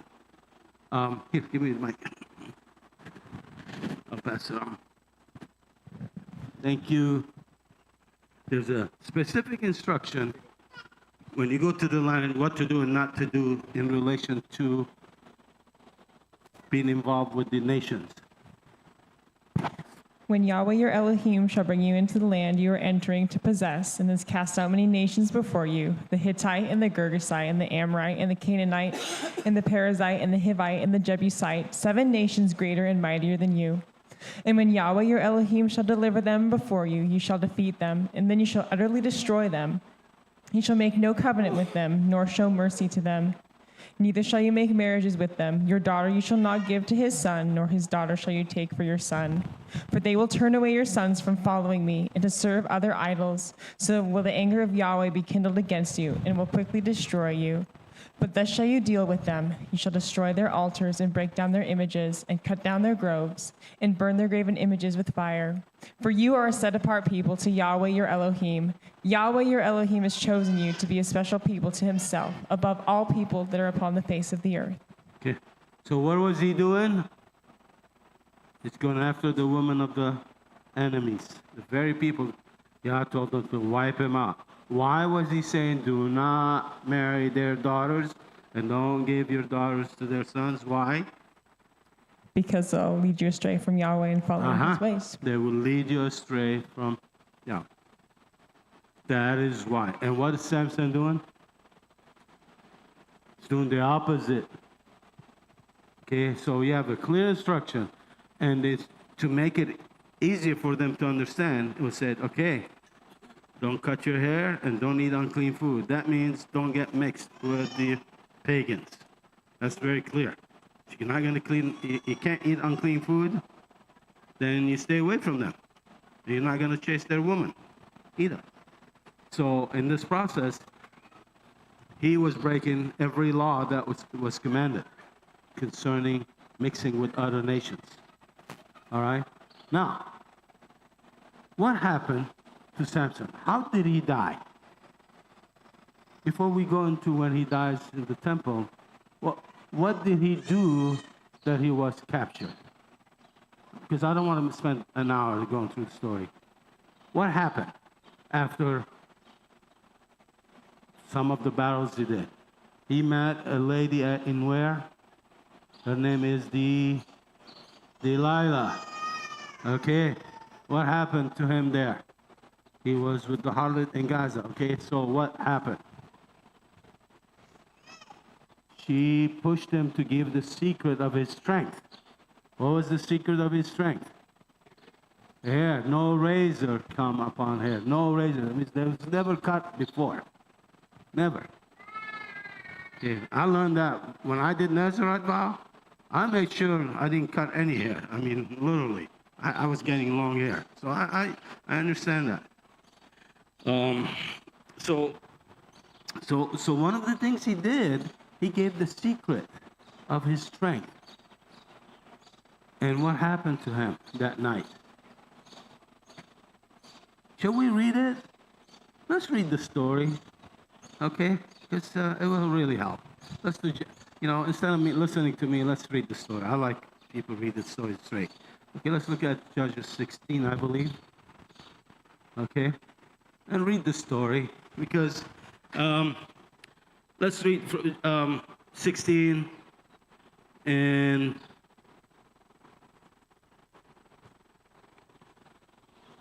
Here, give me the mic. I'll pass it on. Thank you. There's a specific instruction when you go to the land, what to do and not to do in relation to being involved with the nations. When Yahweh your Elohim shall bring you into the land you are entering to possess, and has cast out many nations before you, the Hittite and the Girgashite and the Amorite and the Canaanite and the Perizzite and the Hivite and the Jebusite, 7 nations greater and mightier than you. And when Yahweh your Elohim shall deliver them before you, you shall defeat them, and then you shall utterly destroy them. You shall make no covenant with them, nor show mercy to them. Neither shall you make marriages with them. Your daughter you shall not give to his son, nor his daughter shall you take for your son. For they will turn away your sons from following me, and to serve other idols. So will the anger of Yahweh be kindled against you, and will quickly destroy you. But thus shall you deal with them. You shall destroy their altars, and break down their images, and cut down their groves, and burn their graven images with fire. For you are a set-apart people to Yahweh your Elohim. Yahweh your Elohim has chosen you to be a special people to himself, above all people that are upon the face of the earth. Okay. So what was he doing? He's going after the women of the enemies, the very people God told them to wipe him out. Why was he saying, do not marry their daughters and don't give your daughters to their sons? Why? Because they'll lead you astray from Yahweh and following his ways. They will lead you astray from, yeah. That is why. And what is Samson doing? He's doing the opposite. Okay, so you have a clear instruction. And it's to make it easier for them to understand, it was said, okay, don't cut your hair and don't eat unclean food. That means don't get mixed with the pagans. That's very clear. If you're not going to you can't eat unclean food, then you stay away from them. You're not going to chase their woman either. So in this process, he was breaking every law that was commanded concerning mixing with other nations. All right? Now, what happened to Samson? How did he die? Before we go into when he dies in the temple, what did he do that he was captured? Because I don't want to spend an hour going through the story. What happened after some of the battles he did? He met a lady in where? Her name is Delilah. Okay, what happened to him there? He was with the harlot in Gaza. Okay, so what happened? She pushed him to give the secret of his strength. What was the secret of his strength? Hair, no razor come upon hair, no razor. That means there was never cut before, never. Okay. I learned that when I did Nazarite vow, I made sure I didn't cut any hair. I mean, literally, I was getting long hair, so I understand that. So one of the things he did, he gave the secret of his strength. And what happened to him that night? Shall we read it? Let's read the story, okay? Because it will really help. Let's do, instead of me listening to me, let's read the story. I like people read the story straight. Okay, let's look at Judges 16, I believe. Okay, and read the story because let's read 16 and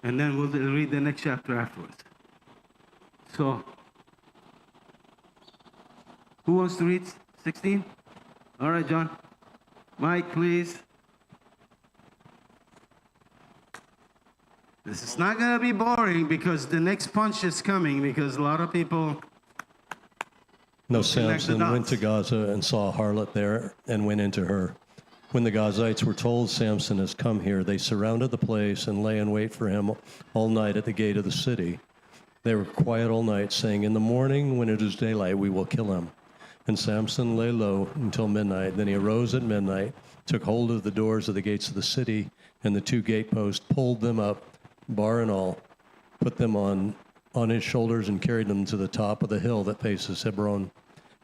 then we'll read the next chapter afterwards. So, who wants to read 16? All right, John. Mike, please. This is not going to be boring because the next punch is coming because a lot of people... No, Samson went to Gaza and saw a harlot there and went into her. When the Gazites were told Samson has come here, they surrounded the place and lay in wait for him all night at the gate of the city. They were quiet all night, saying, "In the morning, when it is daylight, we will kill him." And Samson lay low until midnight. Then he arose at midnight, took hold of the doors of the gates of the city, and the two gateposts, pulled them up, bar and all, put them on his shoulders, and carried them to the top of the hill that faces Hebron.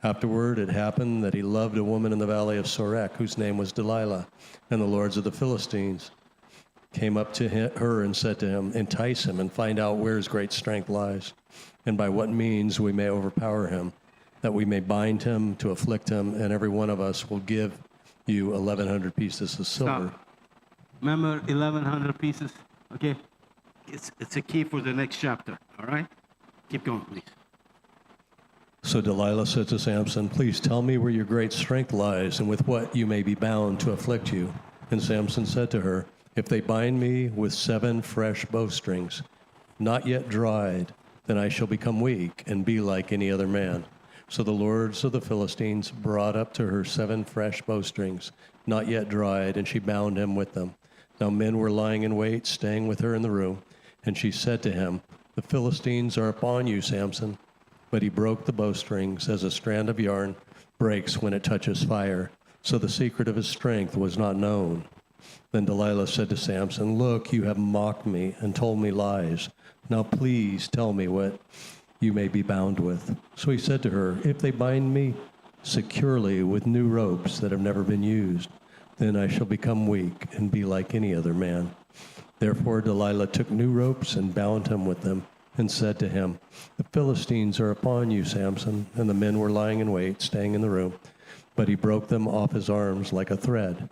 Afterward, it happened that he loved a woman in the valley of Sorek, whose name was Delilah, and the lords of the Philistines came up to her and said to him, "Entice him and find out where his great strength lies, and by what means we may overpower him, that we may bind him to afflict him, and every one of us will give you 1,100 pieces of silver." Stop. Remember 1,100 pieces? Okay? It's a key for the next chapter, all right? Keep going, please. So Delilah said to Samson, "Please tell me where your great strength lies, and with what you may be bound to afflict you." And Samson said to her, "If they bind me with 7 fresh bowstrings, not yet dried, then I shall become weak and be like any other man." So the lords of the Philistines brought up to her 7 fresh bowstrings, not yet dried, and she bound him with them. Now men were lying in wait, staying with her in the room. And she said to him, "The Philistines are upon you, Samson." But he broke the bowstrings as a strand of yarn breaks when it touches fire. So the secret of his strength was not known. Then Delilah said to Samson, "Look, you have mocked me and told me lies. Now please tell me what you may be bound with." So he said to her, "If they bind me securely with new ropes that have never been used, then I shall become weak and be like any other man." Therefore Delilah took new ropes and bound him with them, and said to him, "The Philistines are upon you, Samson." And the men were lying in wait, staying in the room. But he broke them off his arms like a thread.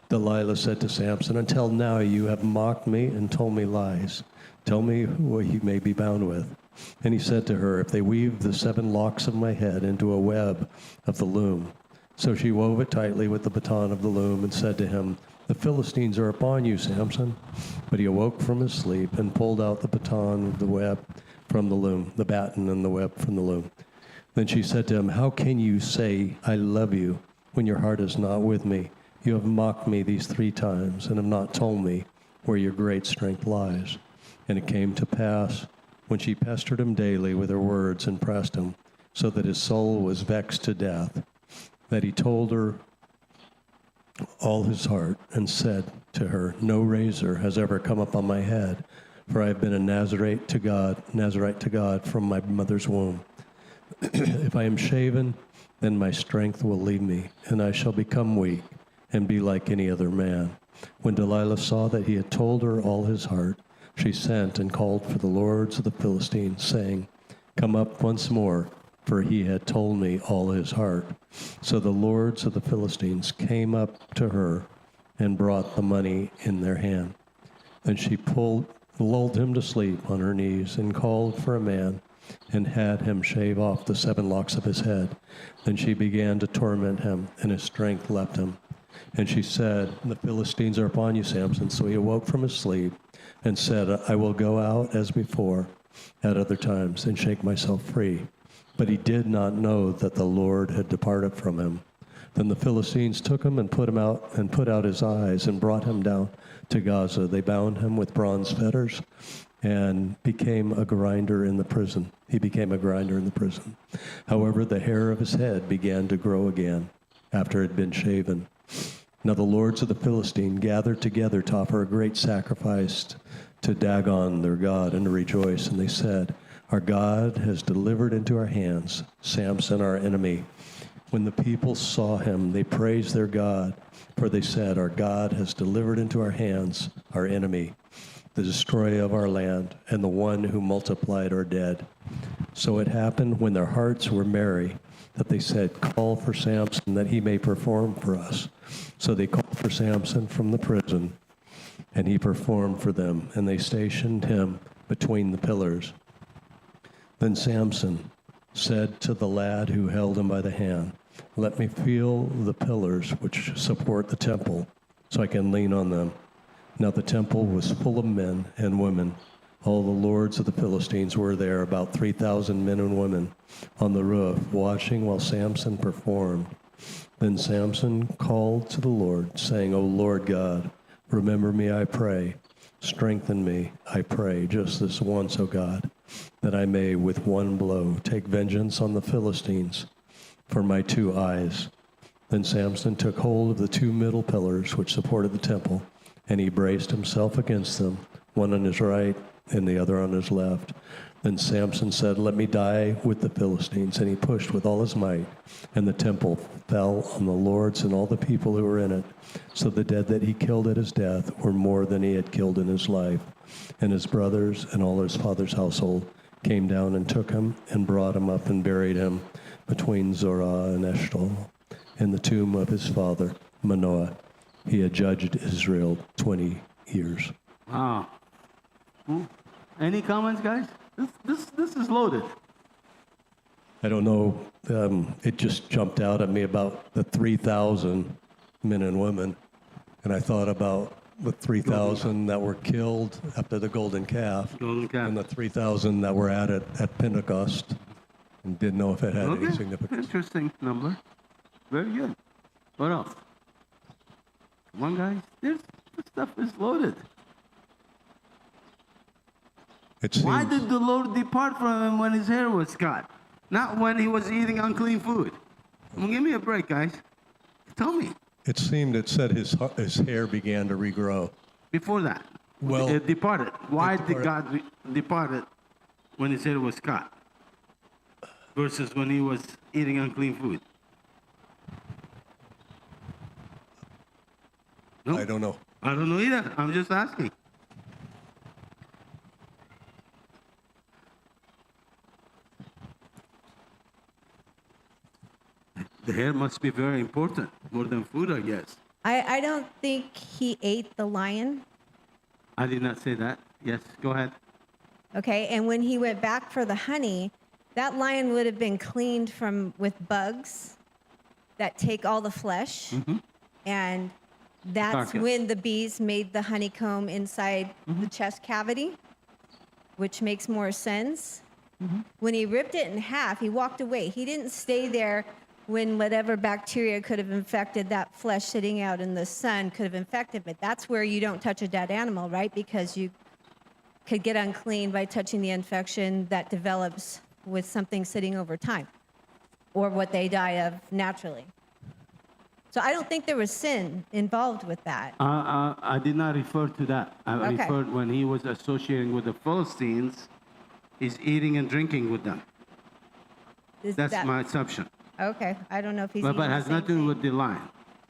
Delilah said to Samson, "Until now you have mocked me and told me lies. Tell me what you may be bound with." And he said to her, "If they weave the 7 locks of my head into a web of the loom." So she wove it tightly with the baton of the loom and said to him, "The Philistines are upon you, Samson." But he awoke from his sleep and pulled out the baton of the web from the loom, the batten and the web from the loom. Then she said to him, "How can you say, 'I love you,' when your heart is not with me? You have mocked me these 3 times and have not told me where your great strength lies." And it came to pass, when she pestered him daily with her words and pressed him, so that his soul was vexed to death, that he told her all his heart and said to her, "No razor has ever come upon my head, for I have been a Nazarite to God from my mother's womb. If I am shaven, then my strength will leave me, and I shall become weak and be like any other man." When Delilah saw that he had told her all his heart, she sent and called for the lords of the Philistines, saying, "Come up once more, for he had told me all his heart. So the lords of the Philistines came up to her and brought the money in their hand. Then she lulled him to sleep on her knees and called for a man and had him shave off the 7 locks of his head. Then she began to torment him, and his strength left him. And she said, the Philistines are upon you, Samson. So he awoke from his sleep and said, I will go out as before at other times and shake myself free. But he did not know that the Lord had departed from him. Then the Philistines took him and put him out and put out his eyes and brought him down to Gaza. They bound him with bronze fetters and became a grinder in the prison. He became a grinder in the prison. However, the hair of his head began to grow again after it had been shaven. Now the lords of the Philistine gathered together to offer a great sacrifice to Dagon, their god, and to rejoice. And they said, our God has delivered into our hands Samson, our enemy. When the people saw him, they praised their God, for they said, our God has delivered into our hands our enemy, the destroyer of our land, and the one who multiplied our dead. So it happened when their hearts were merry that they said, call for Samson that he may perform for us. So they called for Samson from the prison, and he performed for them, and they stationed him between the pillars. Then Samson said to the lad who held him by the hand, let me feel the pillars which support the temple, so I can lean on them. Now the temple was full of men and women. All the lords of the Philistines were there, about 3,000 men and women, on the roof, watching while Samson performed. Then Samson called to the Lord, saying, O Lord God, remember me, I pray. Strengthen me, I pray, just this once, O God, that I may with one blow take vengeance on the Philistines for my 2 eyes. Then Samson took hold of the 2 middle pillars which supported the temple, and he braced himself against them, one on his right and the other on his left. Then Samson said, let me die with the Philistines. And he pushed with all his might, and the temple fell on the lords and all the people who were in it. So the dead that he killed at his death were more than he had killed in his life. And his brothers and all his father's household came down and took him and brought him up and buried him between Zorah and Eshtaol in the tomb of his father Manoah. He had judged Israel 20 years. Wow. Any comments, guys? This is loaded. I don't know, it just jumped out at me about the 3,000 men and women, and I thought about the 3,000 that were killed after the golden calf, and the 3,000 that were at it at Pentecost, and didn't know if it had any significance. Interesting number. Very good. What else? Come on, guys. This stuff is loaded. Why did the Lord depart from him when his hair was cut? Not when he was eating unclean food. Well, give me a break, guys. Tell me. It said his hair began to regrow. Before that, Well, it departed. Why it did God departed when his hair was cut versus when he was eating unclean food? No? I don't know. I don't know either. I'm just asking. The hair must be very important, more than food, I guess. I don't think he ate the lion. I did not say that. Yes, go ahead. Okay, and when he went back for the honey, that lion would have been cleaned with bugs that take all the flesh. And that's Carcass. when the bees made the honeycomb inside the chest cavity, which makes more sense. When he ripped it in half, he walked away. He didn't stay there when whatever bacteria could have infected that flesh sitting out in the sun could have infected it. That's where you don't touch a dead animal, right? Because you could get unclean by touching the infection that develops with something sitting over time, or what they die of naturally. So I don't think there was sin involved with that. I did not refer to that. I Okay. referred when he was associating with the Philistines, he's eating and drinking with them. Is That's that- my assumption. Okay, I don't know if he's But eating it the has same nothing to do thing. with the line.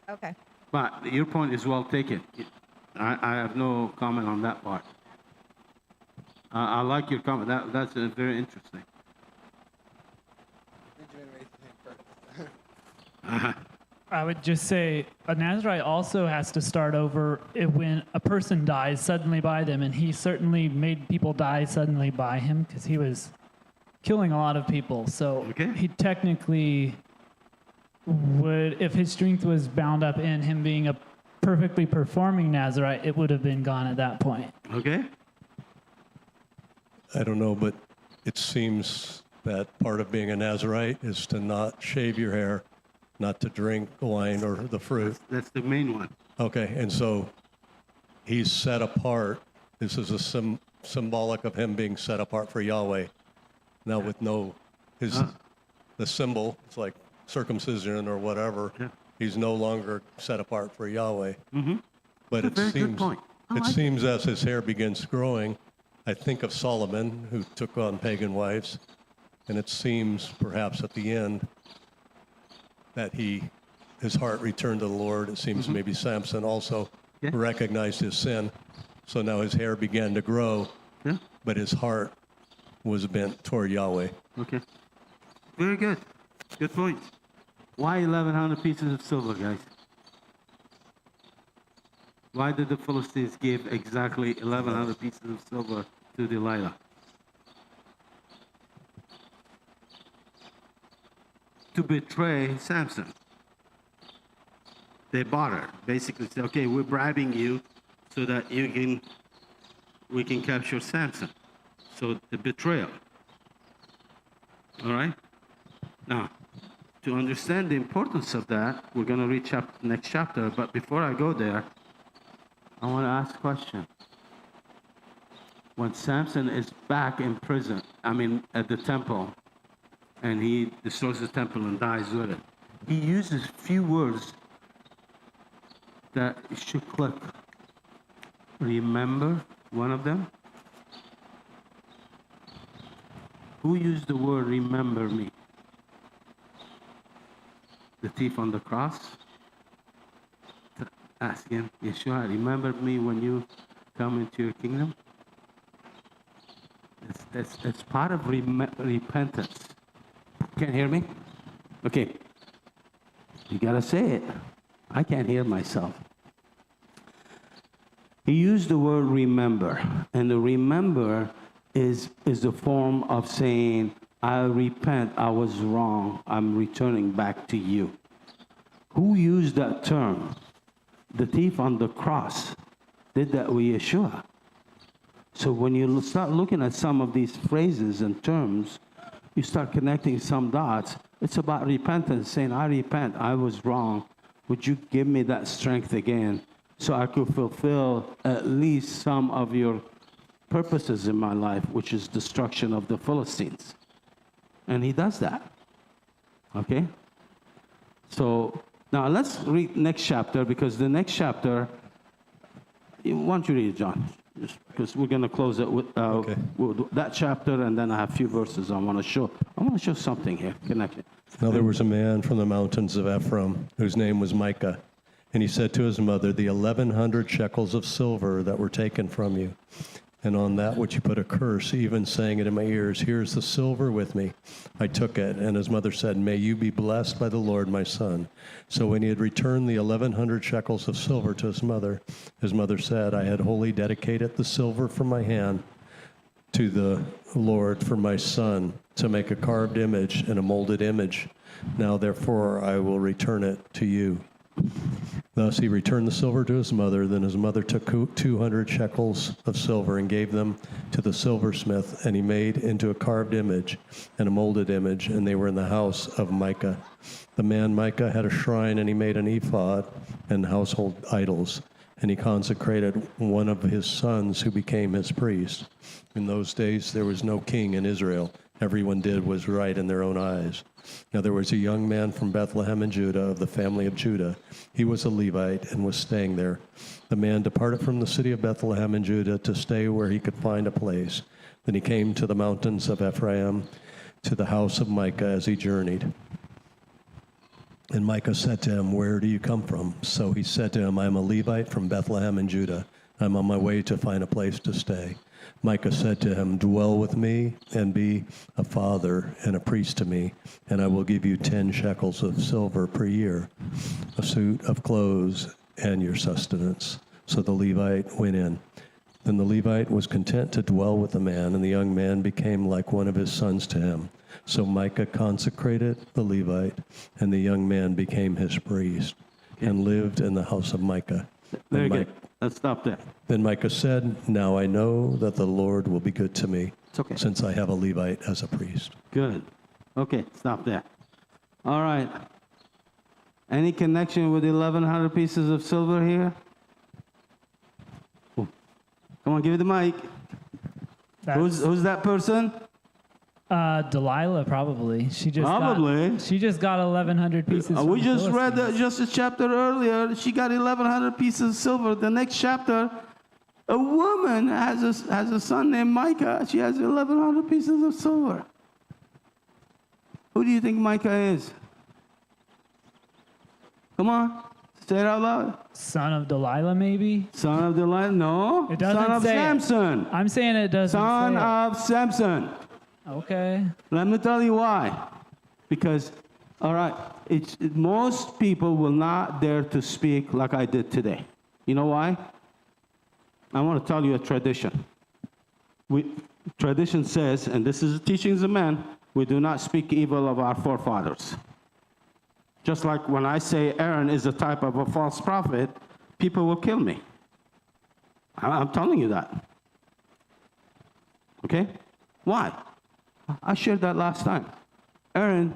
Okay. But your point is well taken. I have no comment on that part. I like your comment. That's very interesting. I would just say a Nazarite also has to start over when a person dies suddenly by them, and he certainly made people die suddenly by him because he was killing a lot of people. So Okay. he technically would, if his strength was bound up in him being a perfectly performing Nazarite, it would have been gone at that point. Okay? I don't know, but it seems that part of being a Nazarite is to not shave your hair, not to drink wine or the fruit. That's the main one. Okay, and so he's set apart. This is a symbolic of him being set apart for Yahweh. Now with the symbol, it's like circumcision or whatever. Yeah. He's no longer set apart for Yahweh. Mm-hmm. But That's a very good point. It seems as his hair begins growing, I think of Solomon, who took on pagan wives, and it seems perhaps at the end that his heart returned to the Lord. It seems maybe Samson also recognized his sin, so now his hair began to grow, but his heart was bent toward Yahweh. Okay. Very good. Good point. Why 1,100 pieces of silver, guys? Why did the Philistines give exactly 1,100 pieces of silver to Delilah? To betray Samson. They bought her. Basically said, okay, we're bribing you so that we can capture Samson. So the betrayal. All right? Now, to understand the importance of that, we're going to read next chapter. But before I go there, I want to ask a question. When Samson is back in prison, at the temple, and he destroys the temple and dies with it, he uses few words that should click. Remember, one of them? Who used the word remember me? The thief on the cross? Ask him, Yeshua, remember me when you come into your kingdom? It's part of repentance. Can't hear me? Okay. You gotta say it. I can't hear myself. He used the word remember, and the remember is the form of saying, I repent, I was wrong, I'm returning back to you. Who used that term? The thief on the cross did that with Yeshua. So when you start looking at some of these phrases and terms, you start connecting some dots. It's about repentance, saying, I repent, I was wrong. Would you give me that strength again so I could fulfill at least some of your purposes in my life, which is destruction of the Philistines? And he does that. Okay? So now let's read next chapter, because the next chapter, why don't you read it, John? Just because we're going to close it with that chapter, and then I have a few verses I want to show. I want to show something here, connected. Now there was a man from the mountains of Ephraim whose name was Micah. And he said to his mother, the 1,100 shekels of silver that were taken from you, and on that which you put a curse, even saying it in my ears, here's the silver with me. I took it. And his mother said, may you be blessed by the Lord, my son. So when he had returned the 1,100 shekels of silver to his mother said, I had wholly dedicated the silver from my hand to the Lord for my son, to make a carved image and a molded image. Now therefore I will return it to you. Thus he returned the silver to his mother. Then his mother took 200 shekels of silver and gave them to the silversmith, and he made into a carved image and a molded image, and they were in the house of Micah. The man Micah had a shrine, and he made an ephod and household idols, and he consecrated one of his sons who became his priest. In those days there was no king in Israel. Everyone did what was right in their own eyes. Now there was a young man from Bethlehem in Judah, of the family of Judah. He was a Levite and was staying there. The man departed from the city of Bethlehem in Judah to stay where he could find a place. Then he came to the mountains of Ephraim, to the house of Micah as he journeyed. And Micah said to him, where do you come from? So he said to him, I am a Levite from Bethlehem in Judah, I'm on my way to find a place to stay. Micah said to him, dwell with me and be a father and a priest to me, and I will give you 10 shekels of silver per year, a suit of clothes, and your sustenance. So the Levite went in. Then the Levite was content to dwell with the man, and the young man became like one of his sons to him. So Micah consecrated the Levite, and the young man became his priest, and lived in the house of Micah. Very Then good. Let's stop there. Then Micah said, now I know that the Lord will be good to me, It's okay. since I have a Levite as a priest. Good. Okay, stop there. All right. Any connection with 1,100 pieces of silver here? Oh. Come on, give me the mic. Who's that person? Delilah, probably. She just Probably. She just got 1,100 pieces. We from just the read Philistines. just a chapter earlier. She got 1,100 pieces of silver. The next chapter, a woman has a son named Micah. She has 1,100 pieces of silver. Who do you think Micah is? Come on, say it out loud. Son of Delilah, maybe? Son of Delilah? No. It doesn't Son of say it. Samson. I'm saying it doesn't Son say of Samson. it. Okay. Let me tell you why. Because, all right, most people will not dare to speak like I did today. You know why? I want to tell you a tradition. Tradition says, and this is the teachings of men, we do not speak evil of our forefathers. Just like when I say Aaron is a type of a false prophet, people will kill me. I'm telling you that. Okay? Why? I shared that last time. Aaron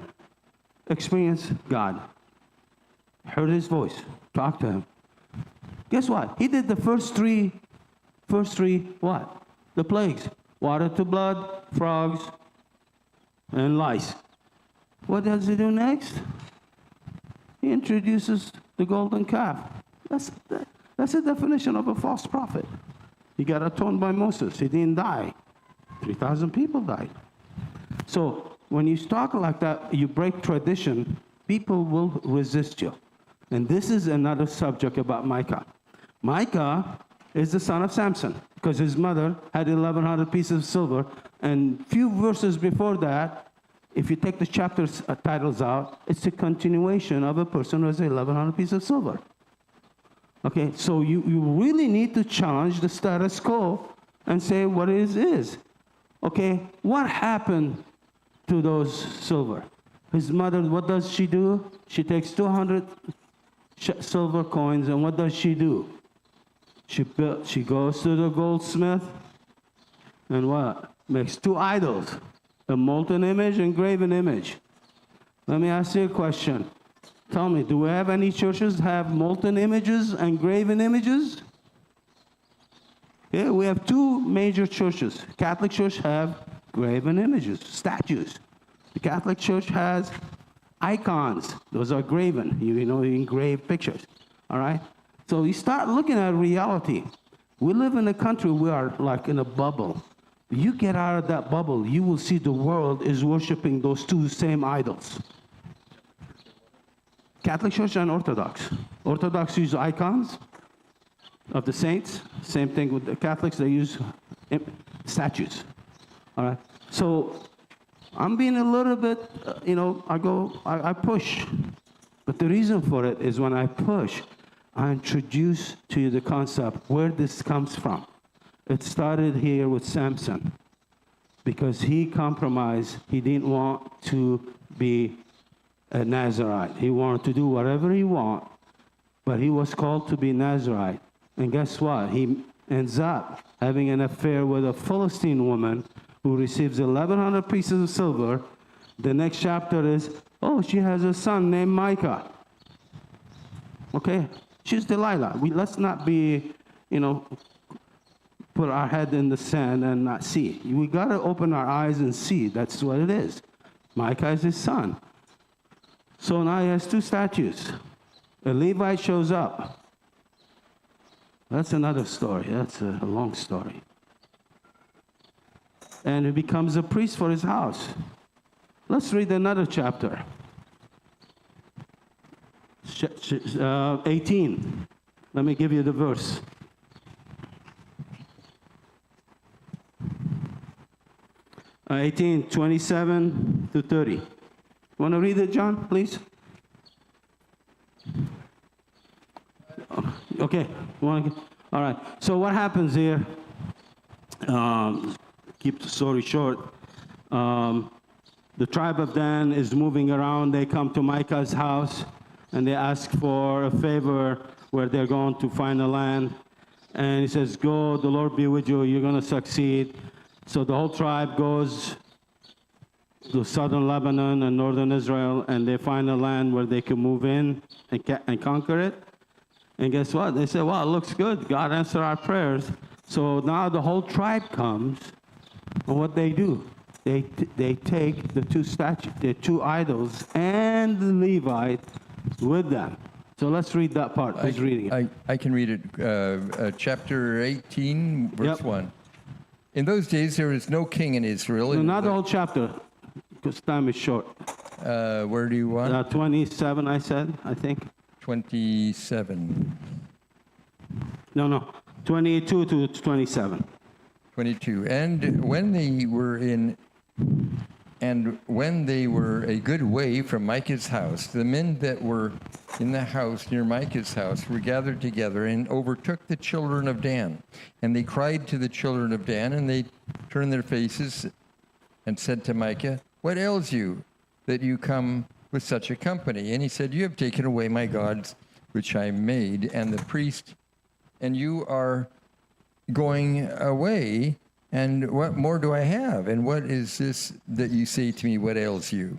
experienced God, heard his voice, talked to him. Guess what? He did the first three what? The plagues. Water to blood, frogs, and lice. What does he do next? He introduces the golden calf. That's the definition of a false prophet. He got atoned by Moses. He didn't die. 3,000 people died. So when you talk like that, you break tradition, people will resist you. And this is another subject about Micah. Micah is the son of Samson because his mother had 1,100 pieces of silver. And few verses before that, if you take the chapter titles out, it's a continuation of a person who has 1,100 pieces of silver. Okay, so you really need to challenge the status quo and say what it is. Okay, what happened to those silver? His mother, what does she do? She takes 200 silver coins, and what does she do? She goes to the goldsmith, and what? Makes 2 idols, a molten image and graven image. Let me ask you a question. Tell me, do we have any churches have molten images and graven images? Yeah, we have 2 major churches. Catholic Church have graven images, statues. The Catholic Church has icons. Those are graven, you know, engraved pictures, all right? So you start looking at reality. We live in a country, we are like in a bubble. You get out of that bubble, you will see the world is worshiping those 2 same idols. Catholic Church and Orthodox. Orthodox use icons of the saints. Same thing with the Catholics, they use statues. All right. So I'm being a little bit, I push. But the reason for it is when I push, I introduce to you the concept where this comes from. It started here with Samson because he compromised. He didn't want to be a Nazarite. He wanted to do whatever he wanted, but he was called to be Nazarite. And guess what? He ends up having an affair with a Philistine woman who receives 1,100 pieces of silver. The next chapter is, oh, she has a son named Micah. Okay? She's Delilah. Let's not be, put our head in the sand and not see. We got to open our eyes and see. That's what it is. Micah is his son. So now he has 2 statues. A Levite shows up. That's another story. That's a long story. And he becomes a priest for his house. Let's read another chapter. 18. Let me give you the verse. 18, 27 to 30. Want to read it, John, please? Okay. All right. So what happens here? Keep the story short. The tribe of Dan is moving around. They come to Micah's house, and they ask for a favor where they're going to find a land. And he says, go, the Lord be with you, you're going to succeed. So the whole tribe goes to southern Lebanon and northern Israel, and they find a land where they can move in and conquer it. And guess what? They say, well, it looks good. God answered our prayers. So now the whole tribe comes, and what they do? They take the two idols and the Levite with them. So let's read that part. Who's reading it? I can read it. Chapter 18, verse 1. In those days there was no king in Israel. No, not the whole chapter, because time is short. Where do you want? 27, I said, I think. 27. No. 22 to 27. 22. And when they were a good way from Micah's house, the men that were in the house near Micah's house were gathered together and overtook the children of Dan. And they cried to the children of Dan, and they turned their faces and said to Micah, what ails you that you come with such a company? And he said, you have taken away my gods, which I made, and the priest, and you are going away. And what more do I have? And what is this that you say to me, what ails you?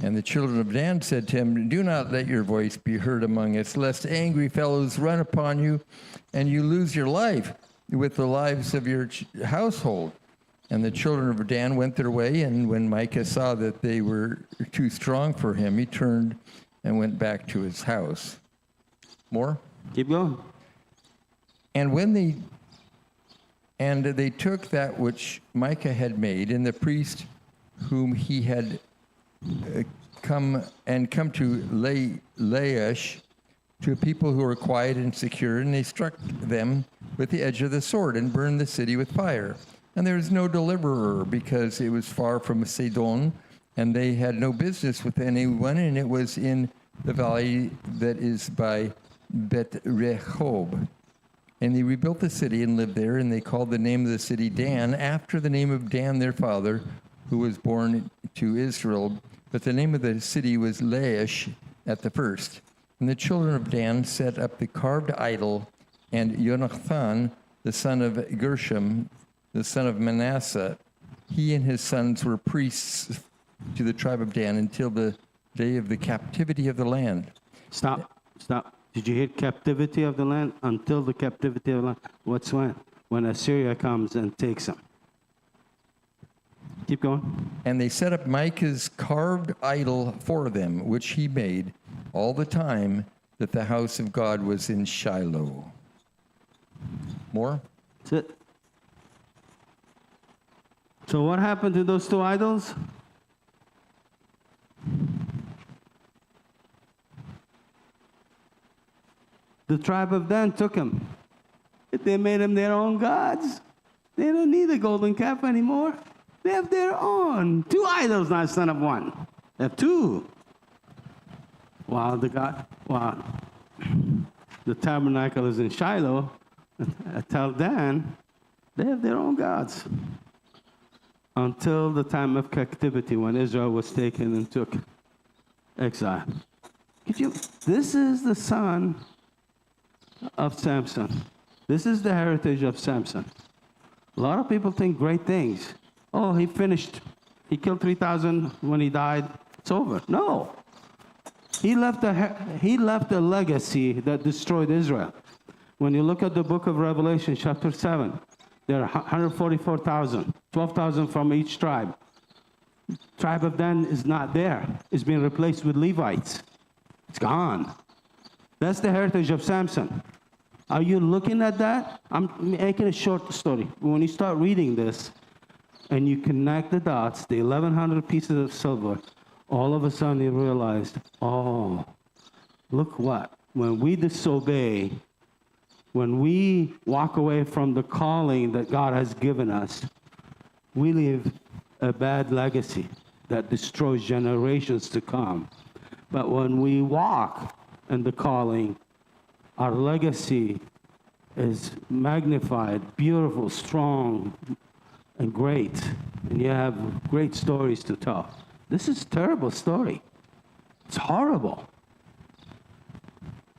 And the children of Dan said to him, do not let your voice be heard among us, lest angry fellows run upon you, and you lose your life with the lives of your household. And the children of Dan went their way, and when Micah saw that they were too strong for him, he turned and went back to his house. More? Keep going. And they took that which Micah had made, and the priest whom he had come to Laish, to a people who were quiet and secure, and they struck them with the edge of the sword and burned the city with fire. And there was no deliverer, because it was far from Sidon, and they had no business with anyone, and it was in the valley that is by Bet-Rehob. And they rebuilt the city and lived there, and they called the name of the city Dan, after the name of Dan their father, who was born to Israel. But the name of the city was Laish at the first. And the children of Dan set up the carved idol, and Jonathan, the son of Gershom, the son of Manasseh, he and his sons were priests to the tribe of Dan until the day of the captivity of the land. Stop. Did you hear captivity of the land? Until the captivity of the land. What's when? When Assyria comes and takes them. Keep going. And they set up Micah's carved idol for them, which he made all the time that the house of God was in Shiloh. More? That's it. So what happened to those two idols? The tribe of Dan took them. They made them their own gods. They don't need a golden calf anymore. They have their own. Two idols, not son of one. They have two. While the tabernacle is in Shiloh, tell Dan, they have their own gods. Until the time of captivity, when Israel was taken and took exile. This is the son of Samson. This is the heritage of Samson. A lot of people think great things. Oh, he finished. He killed 3,000 when he died. It's over. No. He left a legacy that destroyed Israel. When you look at the book of Revelation, chapter 7, there are 144,000, 12,000 from each tribe. Tribe of Dan is not there. It's been replaced with Levites. It's gone. That's the heritage of Samson. Are you looking at that? I'm making a short story. When you start reading this and you connect the dots, the 1,100 pieces of silver, all of a sudden you realize, oh, look what? When we disobey, when we walk away from the calling that God has given us, we live a bad legacy that destroys generations to come. But when we walk in the calling, our legacy is magnified, beautiful, strong, and great. And you have great stories to tell. This is a terrible story. It's horrible.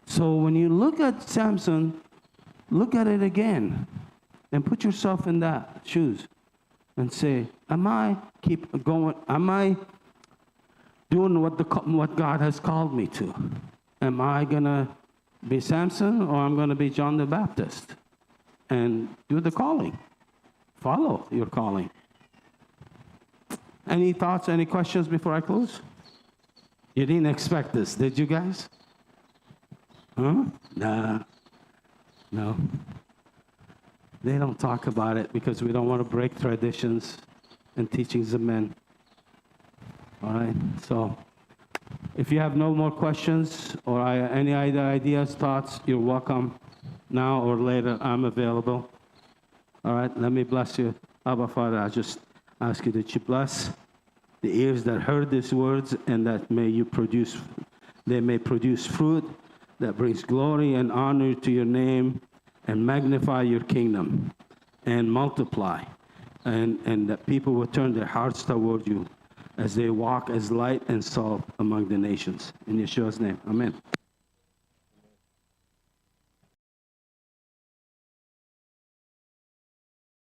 So when you look at Samson, look at it again and put yourself in that shoes and say, am I keep going? Am I doing what God has called me to? Am I going to be Samson or I'm going to be John the Baptist and do the calling? Follow your calling. Any thoughts, any questions before I close? You didn't expect this, did you guys? Huh? Nah. No. They don't talk about it because we don't want to break traditions and teachings of men. All right? So if you have no more questions or any other ideas, thoughts, you're welcome. Now or later, I'm available. All right? Let me bless you. Abba, Father, I just ask you that you bless the ears that heard these words and that they may produce fruit that brings glory and honor to your name and magnify your kingdom and multiply, and that people will turn their hearts toward you as they walk as light and salt among the nations. In Yeshua's name, amen.